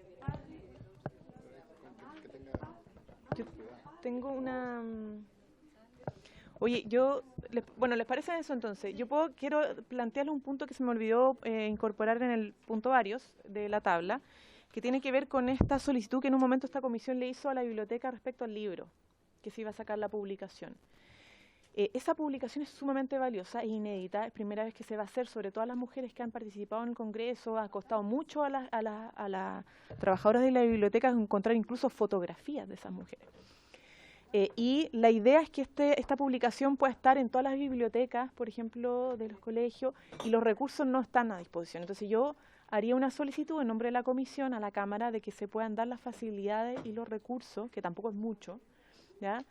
Yo tengo una... Oye, bueno, ¿les parece eso entonces? Quiero plantearles un punto que se me olvidó incorporar en el punto varios de la tabla, que tiene que ver con esta solicitud que en un momento esta comisión le hizo a la biblioteca respecto al libro, que se iba a sacar la publicación. Esa publicación es sumamente valiosa e inédita, es primera vez que se va a hacer, sobre todo a las mujeres que han participado en el Congreso, ha costado mucho a las trabajadoras de la biblioteca encontrar incluso fotografías de esas mujeres. Y la idea es que esta publicación pueda estar en todas las bibliotecas, por ejemplo, de los colegios, y los recursos no están a disposición. Entonces yo haría una solicitud en nombre de la comisión a la Cámara de que se puedan dar las facilidades y los recursos, que tampoco es mucho, ¿ya?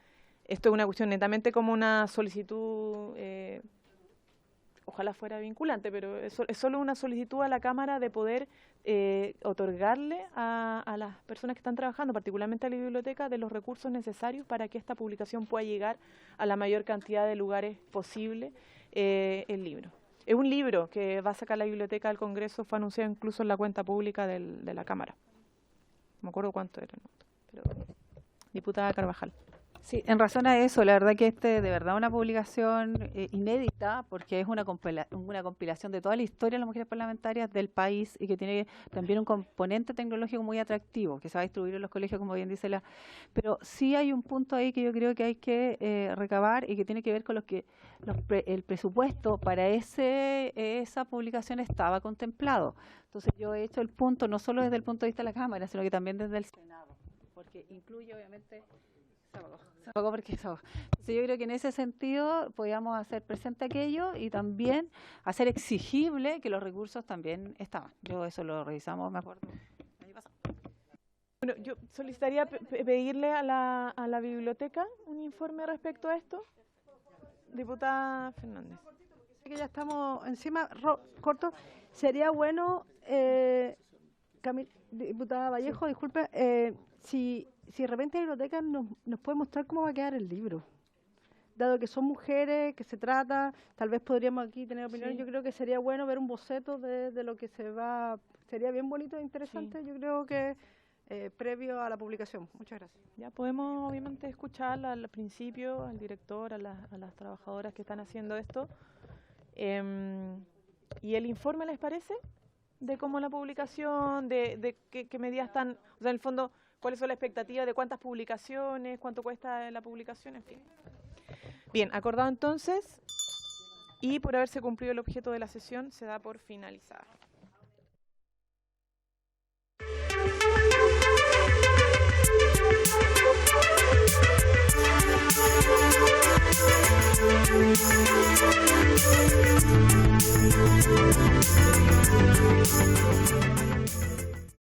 Esto es una cuestión netamente como una solicitud, ojalá fuera vinculante, pero es solo una solicitud a la Cámara de poder otorgarle a las personas que están trabajando, particularmente a la biblioteca, de los recursos necesarios para que esta publicación pueda llegar a la mayor cantidad de lugares posible el libro. Es un libro que va a sacar la biblioteca del Congreso, fue anunciado incluso en la cuenta pública de la Cámara. No me acuerdo cuánto era, ¿no? Pero diputada Carvajal. Sí, en razón a eso, la verdad que de verdad una publicación inédita, porque es una compilación de toda la historia de las mujeres parlamentarias del país y que tiene también un componente tecnológico muy atractivo, que se va a distribuir en los colegios, como bien dice pero sí hay un punto ahí que yo creo que hay que recabar y que tiene que ver con el presupuesto para esa publicación estaba contemplado. Entonces yo he hecho el punto no solo desde el punto de vista de la Cámara, sino que también desde el Senado, porque incluye obviamente... Entonces yo creo que en ese sentido podíamos hacer presente aquello y también hacer exigible que los recursos también estaban. Yo eso lo revisamos, me acuerdo. Bueno, yo solicitaría pedirle a la biblioteca un informe respecto a esto. Diputada Fernández. Que ya estamos encima, corto. Sería bueno, diputada Vallejo, sí. Disculpe, si de repente la biblioteca nos puede mostrar cómo va a quedar el libro. Dado que son mujeres, que se trata, tal vez podríamos aquí tener opiniones. Sí. Yo creo que sería bueno ver un boceto de lo que se va. Sería bien bonito e interesante, sí. Yo creo que previo a la publicación. Muchas gracias. Ya podemos obviamente escuchar al principio, al director, a las trabajadoras que están haciendo esto. ¿Y el informe les parece? De cómo la publicación, de qué medidas están, o sea, en el fondo, cuáles son las expectativas de cuántas publicaciones, cuánto cuesta la publicación, en fin. Bien, acordado entonces, y por haberse cumplido el objeto de la sesión, se da por finalizada.